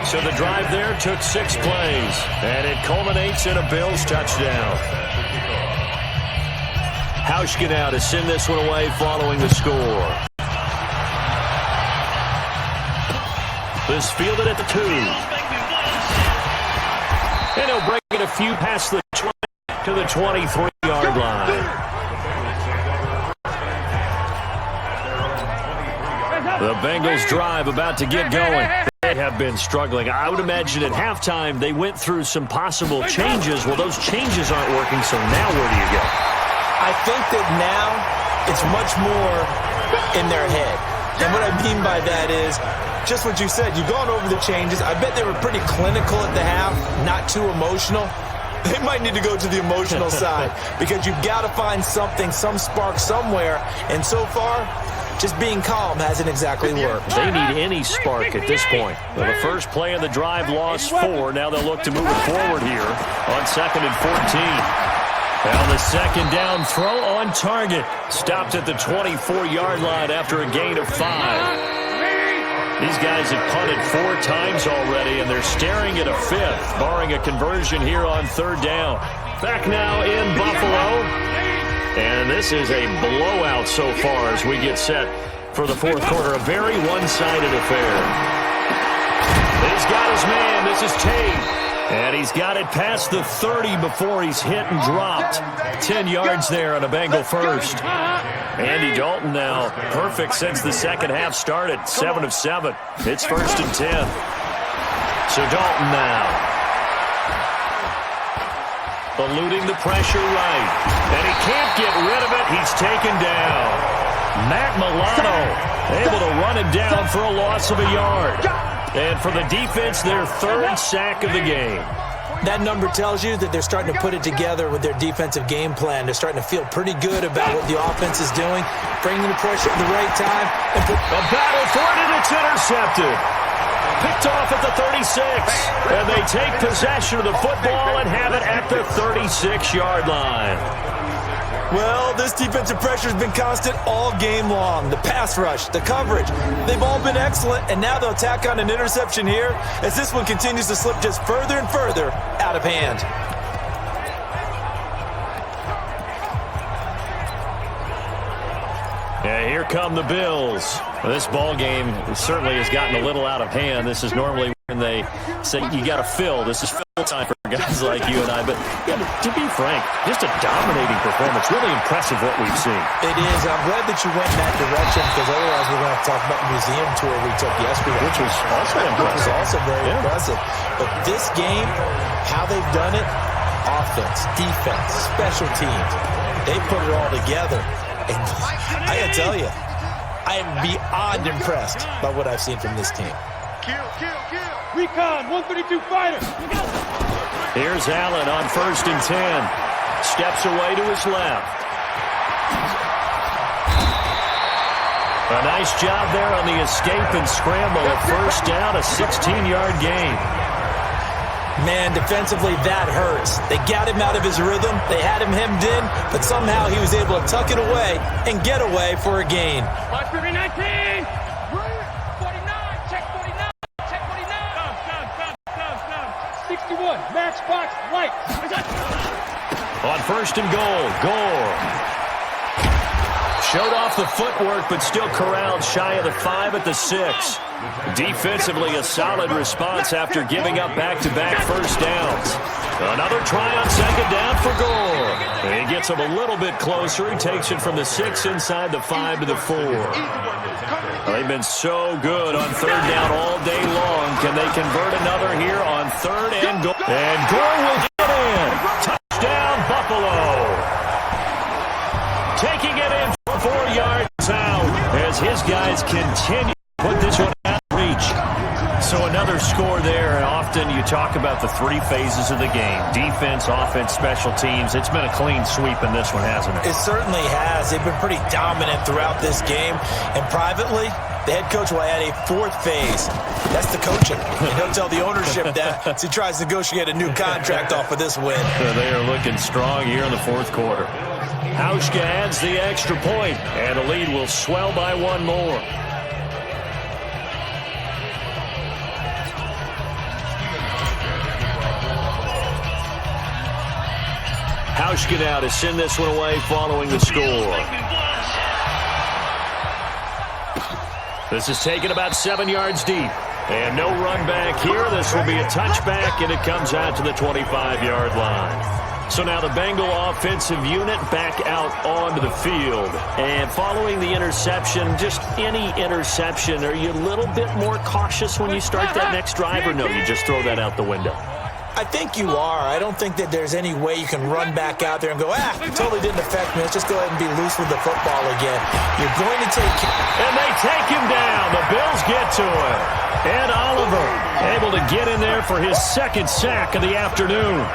So the drive there took 6 plays, and it culminates in a Bills touchdown. Hauschka now to send this one away following the score. This fielded at the 2. And he'll break it a few past the 20 to the 23-yard line. The Bengals drive about to get going. They have been struggling. I would imagine at halftime they went through some possible changes. Well, those changes aren't working, so now where do you go? I think that now it's much more in their head. And what I mean by that is just what you said. You've gone over the changes. I bet they were pretty clinical at the half, not too emotional. They might need to go to the emotional side because you've got to find something, some spark somewhere. And so far, just being calm hasn't exactly worked. They need any spark at this point. Well, the first play of the drive lost 4. Now they'll look to move it forward here on 2nd and 14. Now the second down throw on target. Stopped at the 24-yard line after a gain of 5. These guys have punted 4 times already, and they're staring at a 5th, barring a conversion here on 3rd down. Back now in Buffalo. And this is a blowout so far as we get set for the 4th quarter. A very one-sided affair. He's got his man. This is Tate. And he's got it past the 30 before he's hit and dropped. 10 yards there on a Bengal first. Andy Dalton now perfect since the second half started. 7 of 7. It's 1st and 10. So Dalton now. Eluding the pressure right. And he can't get rid of it. He's taken down. Matt Milano able to run him down for a loss of a yard. And for the defense, their 3rd sack of the game. That number tells you that they're starting to put it together with their defensive game plan. They're starting to feel pretty good about what the offense is doing, bringing the pressure at the right time. And a battle for it, and it's intercepted. Picked off at the 36, and they take possession of the football and have it at the 36-yard line. Well, this defensive pressure has been constant all game long. The pass rush, the coverage, they've all been excellent, and now they'll tack on an interception here as this one continues to slip just further and further out of hand. Yeah, here come the Bills. This ball game certainly has gotten a little out of hand. This is normally when they say you got to fill. This is fill time for guys like you and I. But yeah, to be frank, just a dominating performance. Really impressive what we've seen. It is. I'm glad that you went in that direction because otherwise we're going to have to talk about the museum tour we took yesterday. Which was also impressive. Which was also very impressive. But this game, how they've done it, offense, defense, special teams, they put it all together. And I got to tell you, I am beyond impressed by what I've seen from this team. Kill. Recon, 132 fighter. Here's Allen on 1st and 10. Steps away to his left. A nice job there on the escape and scramble. A 1st down, a 16-yard gain. Man, defensively, that hurts. They got him out of his rhythm. They had him hemmed in, but somehow he was able to tuck it away and get away for a gain. 19. 49, check 49. 61, matchbox light. On first and goal, Gore. Showed off the footwork, but still corralled shy of the 5 at the 6. Defensively, a solid response after giving up back-to-back first downs. Another try on second down for Gore. He gets him a little bit closer. He takes it from the 6 inside the 5 to the 4. They've been so good on third down all day long. Can they convert another here on third and goal? And Gore will get in. Touchdown, Buffalo. Taking it in for 4 yards out as his guys continue to put this one out of reach. So another score there, and often you talk about the 3 phases of the game. Defense, offense, special teams. It's been a clean sweep in this one, hasn't it? It certainly has. They've been pretty dominant throughout this game. And privately, the head coach will add a 4th phase. That's the coaching. And he'll tell the ownership that as he tries to negotiate a new contract off of this win. They are looking strong here in the 4th quarter. Hauschka adds the extra point, and the lead will swell by 1 more. Hauschka now to send this one away following the score. This is taken about 7 yards deep. And no run back here. This will be a touchback, and it comes out to the 25-yard line. So now the Bengal offensive unit back out onto the field. And following the interception, just any interception, are you a little bit more cautious when you start that next drive, or no, you just throw that out the window? I think you are. I don't think that there's any way you can run back out there and go, it totally didn't affect me. Let's just go ahead and be loose with the football again. You're going to take... And they take him down. The Bills get to him. Ed Oliver able to get in there for his 2nd sack of the afternoon.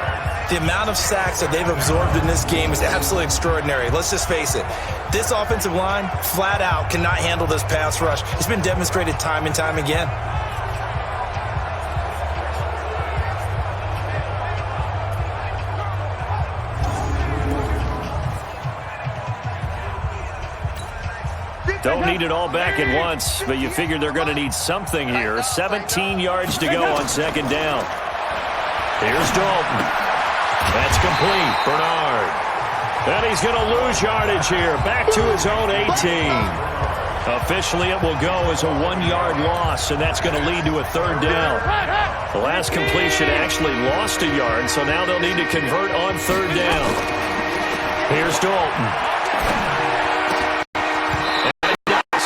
The amount of sacks that they've absorbed in this game is absolutely extraordinary. Let's just face it. This offensive line, flat out, cannot handle this pass rush. It's been demonstrated time and time again. Don't need it all back at once, but you figure they're going to need something here. 17 yards to go on second down. Here's Dalton. That's complete. Bernard. And he's going to lose yardage here. Back to his own 18. Officially, it will go as a 1-yard loss, and that's going to lead to a third down. The last completion actually lost a yard, so now they'll need to convert on third down. Here's Dalton.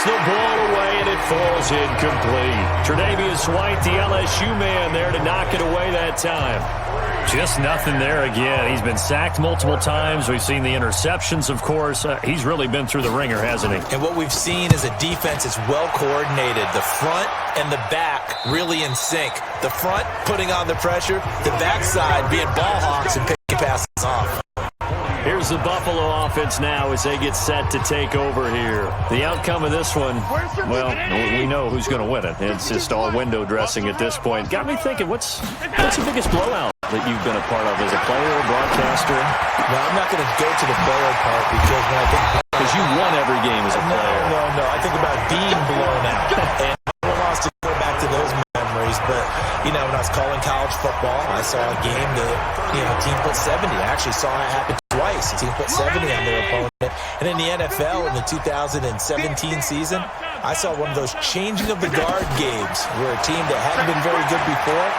The ball away, and it falls incomplete. Tre'Davious White, the LSU man, there to knock it away that time. Just nothing there again. He's been sacked multiple times. We've seen the interceptions, of course. He's really been through the ringer, hasn't he? And what we've seen is a defense that's well coordinated. The front and the back really in sync. The front putting on the pressure, the backside being ball hawks and picking passes off. Here's the Buffalo offense now as they get set to take over here. The outcome of this one, well, we know who's going to win it. It's just all window dressing at this point. Got me thinking, what's the biggest blowout that you've been a part of as a player or broadcaster? No, I'm not going to go to the player part because when I think... Because you won every game as a player. No. I think about being blown out. And I wants to go back to those memories, but, when I was calling college football, I saw a game that, a team put 70. I actually saw it happen twice. A team put 70 on their opponent. And in the NFL, in the 2017 season, I saw one of those changing of the guard games where a team that hadn't been very good before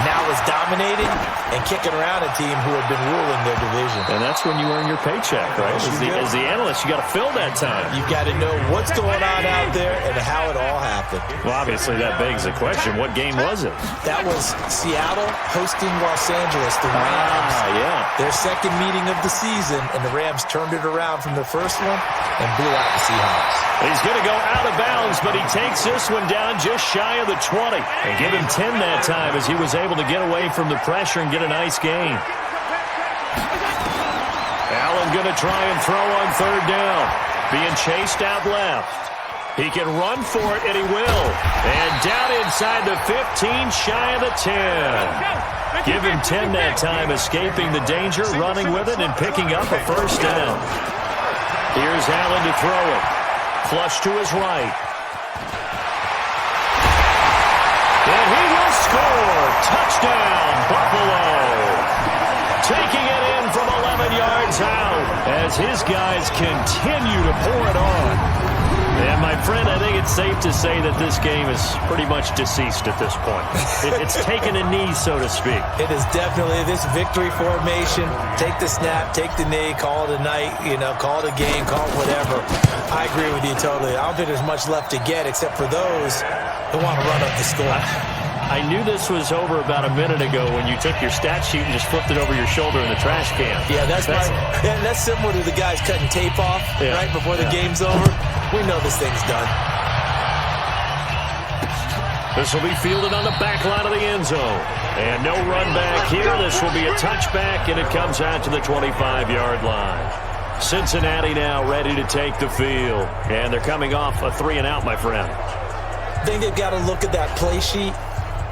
now is dominating and kicking around a team who had been ruling their division. And that's when you earn your paycheck, right? As the analyst, you got to fill that time. You've got to know what's going on out there and how it all happened. Well, obviously, that begs the question, what game was it? That was Seattle hosting Los Angeles, the Rams. Yeah. Their second meeting of the season, and the Rams turned it around from the first one and blew out the Seahawks. He's going to go out of bounds, but he takes this one down just shy of the 20. And give him 10 that time as he was able to get away from the pressure and get a nice gain. Allen going to try and throw on third down. Being chased out left. He can run for it, and he will. And down inside the 15, shy of the 10. Give him 10 that time, escaping the danger, running with it, and picking up a first down. Here's Allen to throw it. Flush to his right. And he will score. Touchdown, Buffalo. Taking it in from 11 yards. out as his guys continue to pour it on. And, my friend, I think it's safe to say that this game is pretty much deceased at this point. It's taken a knee, so to speak. It is definitely this victory formation. Take the snap, take the knee, call it a night, call it a game, call it whatever. I agree with you totally. I don't think there's much left to get except for those who want to run up the score. I knew this was over about a minute ago when you took your stat sheet and just flipped it over your shoulder in the trash can. Yeah, that's similar to the guys cutting tape off right before the game's over. We know this thing's done. This will be fielded on the back line of the end zone. And no run back here. This will be a touchback, and it comes out to the 25-yard line. Cincinnati now ready to take the field. And they're coming off a 3-and-out, my friend. I think they've got to look at that play sheet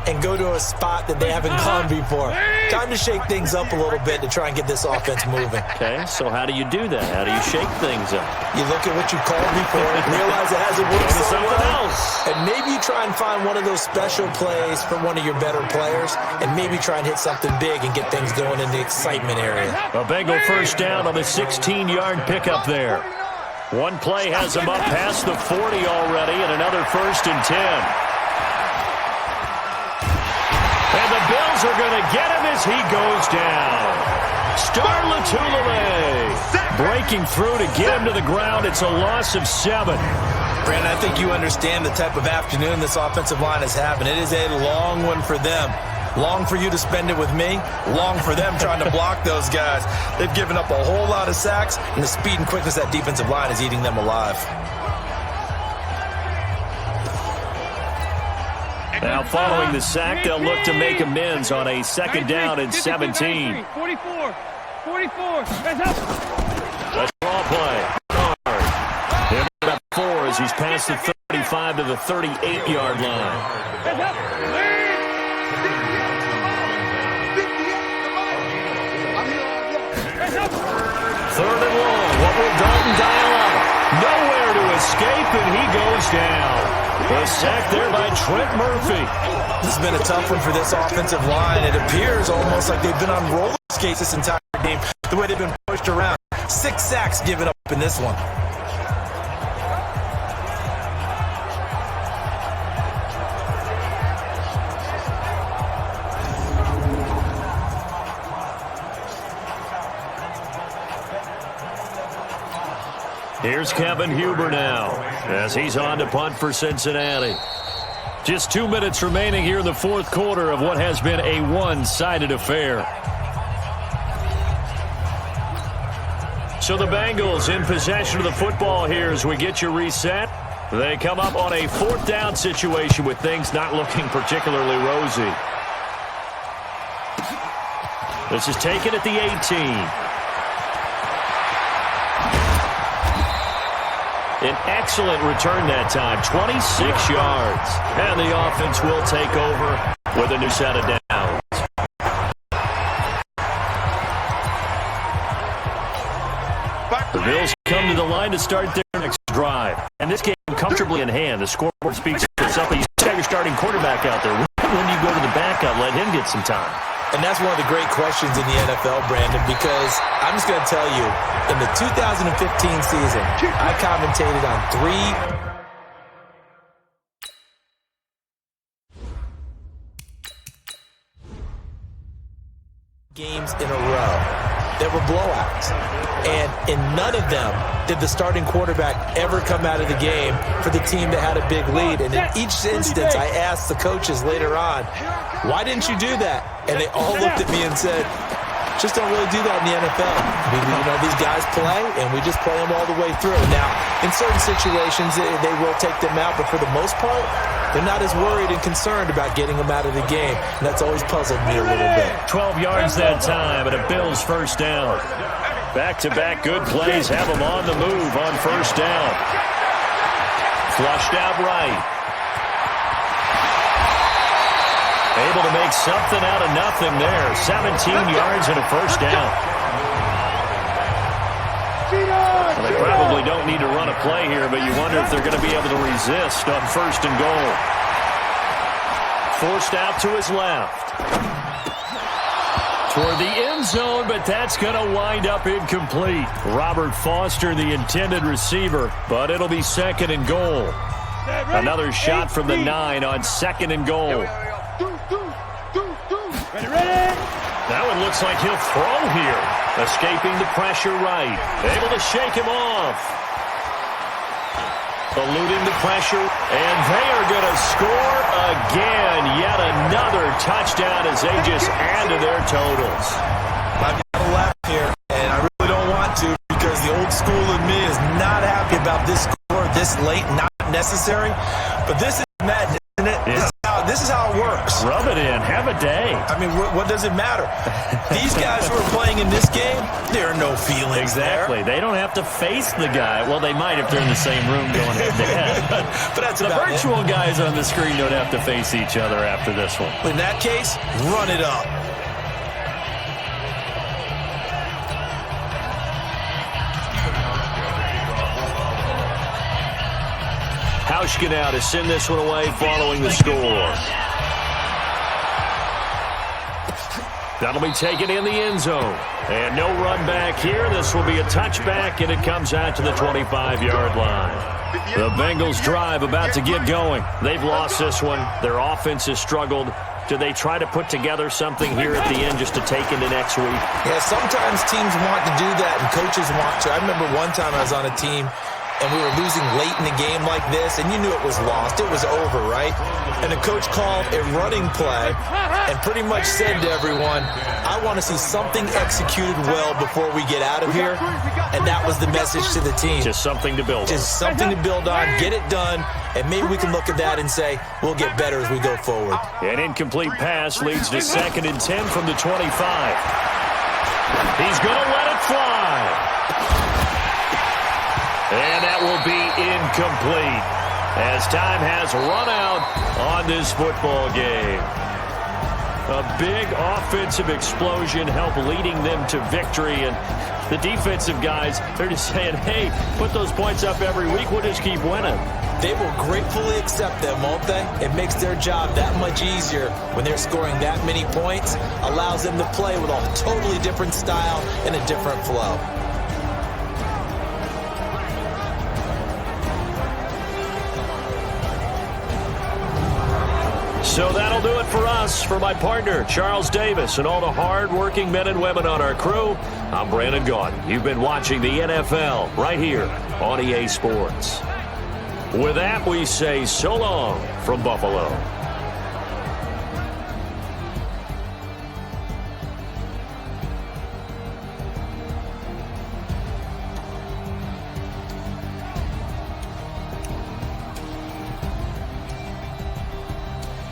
and go to a spot that they haven't gone before. Time to shake things up a little bit to try and get this offense moving. Okay, so how do you do that? How do you shake things up? You look at what you called before, realize it hasn't worked so something well, else. and maybe you try and find one of those special plays for one of your better players, and maybe try and hit something big and get things going in the excitement area. A Bengal first down on the 16-yard pickup there. One play has him up past the 40 already, and another 1st and 10. And the Bills are going to get him as he goes down. Star Latulele breaking through to get him to the ground. It's a loss of 7. Brandon, I think you understand the type of afternoon this offensive line is having. It is a long one for them. Long for you to spend it with me. Long for them trying to block those guys. They've given up a whole lot of sacks, and the speed and quickness of that defensive line is eating them alive. Now following the sack, they'll look to make amends on a 2nd down and 17. 44. That's up. That's draw play. Him about 4 as he's past the 35 to the 38-yard line. That's up. 3rd and long. What will Dalton dial up? Nowhere to escape, and he goes down. A sack there by Trent Murphy. This has been a tough one for this offensive line. It appears almost like they've been on roller skates this entire game, the way they've been pushed around. 6 sacks given up in this one. Here's Kevin Huber now as he's on to punt for Cincinnati. Just 2 minutes remaining here in the 4th quarter of what has been a one-sided affair. So the Bengals in possession of the football here as we get you reset. They come up on a 4th down situation with things not looking particularly rosy. This is taken at the 18. An excellent return that time, 26 yards. And the offense will take over with a new set of downs. The Bills come to the line to start their next drive. And this game comfortably in hand. The scoreboard speaks for itself. You got your starting quarterback out there. When you go to the backup, let him get some time. And that's one of the great questions in the NFL, Brandon, because I'm just going to tell you, in the 2015 season, I commentated on 3 games in a row that were blowouts. And in none of them did the starting quarterback ever come out of the game for the team that had a big lead. And in each instance, I asked the coaches later on, why didn't you do that? And they all looked at me and said, just don't really do that in the NFL. These guys play, and we just play them all the way through. Now, in certain situations, they will take them out, but for the most part, they're not as worried and concerned about getting them out of the game. And that's always puzzled me a little bit. 12 yards that time, and a Bills first down. Back-to-back good plays have them on the move on first down. Flushed out right. Able to make something out of nothing there. 17 yards and a first down. Well, they probably don't need to run a play here, but you wonder if they're going to be able to resist on 1st and goal. Forced out to his left. Toward the end zone, but that's going to wind up incomplete. Robert Foster, the intended receiver, but it'll be second and goal. Another shot from the 9 on second and goal. That one looks like he'll throw here. Escaping the pressure right. Able to shake him off. Eluding the pressure. And they are going to score again. Yet another touchdown as they just add to their totals. I've got to laugh here, and I really don't want to because the old school in me is not happy about this score this late, not necessary. But this is Madden, isn't it? Yeah. This is how it works. Rub it in. Have a day. I mean, what does it matter? These guys who are playing in this game, there are no feelings Exactly. there. They don't have to face the guy. Well, they might if they're in the same room going head-to-head. But that's the about virtual guys on the screen don't have to face each other after this one. In that case, run it up. Hauschka now to send this one away following the score. That'll be taken in the end zone. And no run back here. This will be a touchback, and it comes out to the 25-yard line. The Bengals drive about to get going. They've lost this one. Their offense has struggled. Do they try to put together something here at the end just to take into next week? Yeah, sometimes teams want to do that, and coaches want to. I remember one time I was on a team, and we were losing late in the game like this, and you knew it was lost. It was over, right? And the coach called a running play and pretty much said to everyone, I want to see something executed well before we get out of here. And that was the message to the team. Just something to build on. Just something to build on, get it done, and maybe we can look at that and say, we'll get better as we go forward. An incomplete pass leads to 2nd and 10 from the 25. He's going to let it fly. And that will be incomplete as time has run out on this football game. A big offensive explosion helped leading them to victory. And the defensive guys, they're just saying, hey, put those points up every week. We'll just keep winning. They will gratefully accept them, won't they? It makes their job that much easier when they're scoring that many points. Allows them to play with a totally different style and a different flow. So that'll do it for us. For my partner, Charles Davis, and all the hard-working men and women on our crew, I'm Brandon Gaudin. You've been watching the NFL right here on EA Sports. With that, we say so long from Buffalo.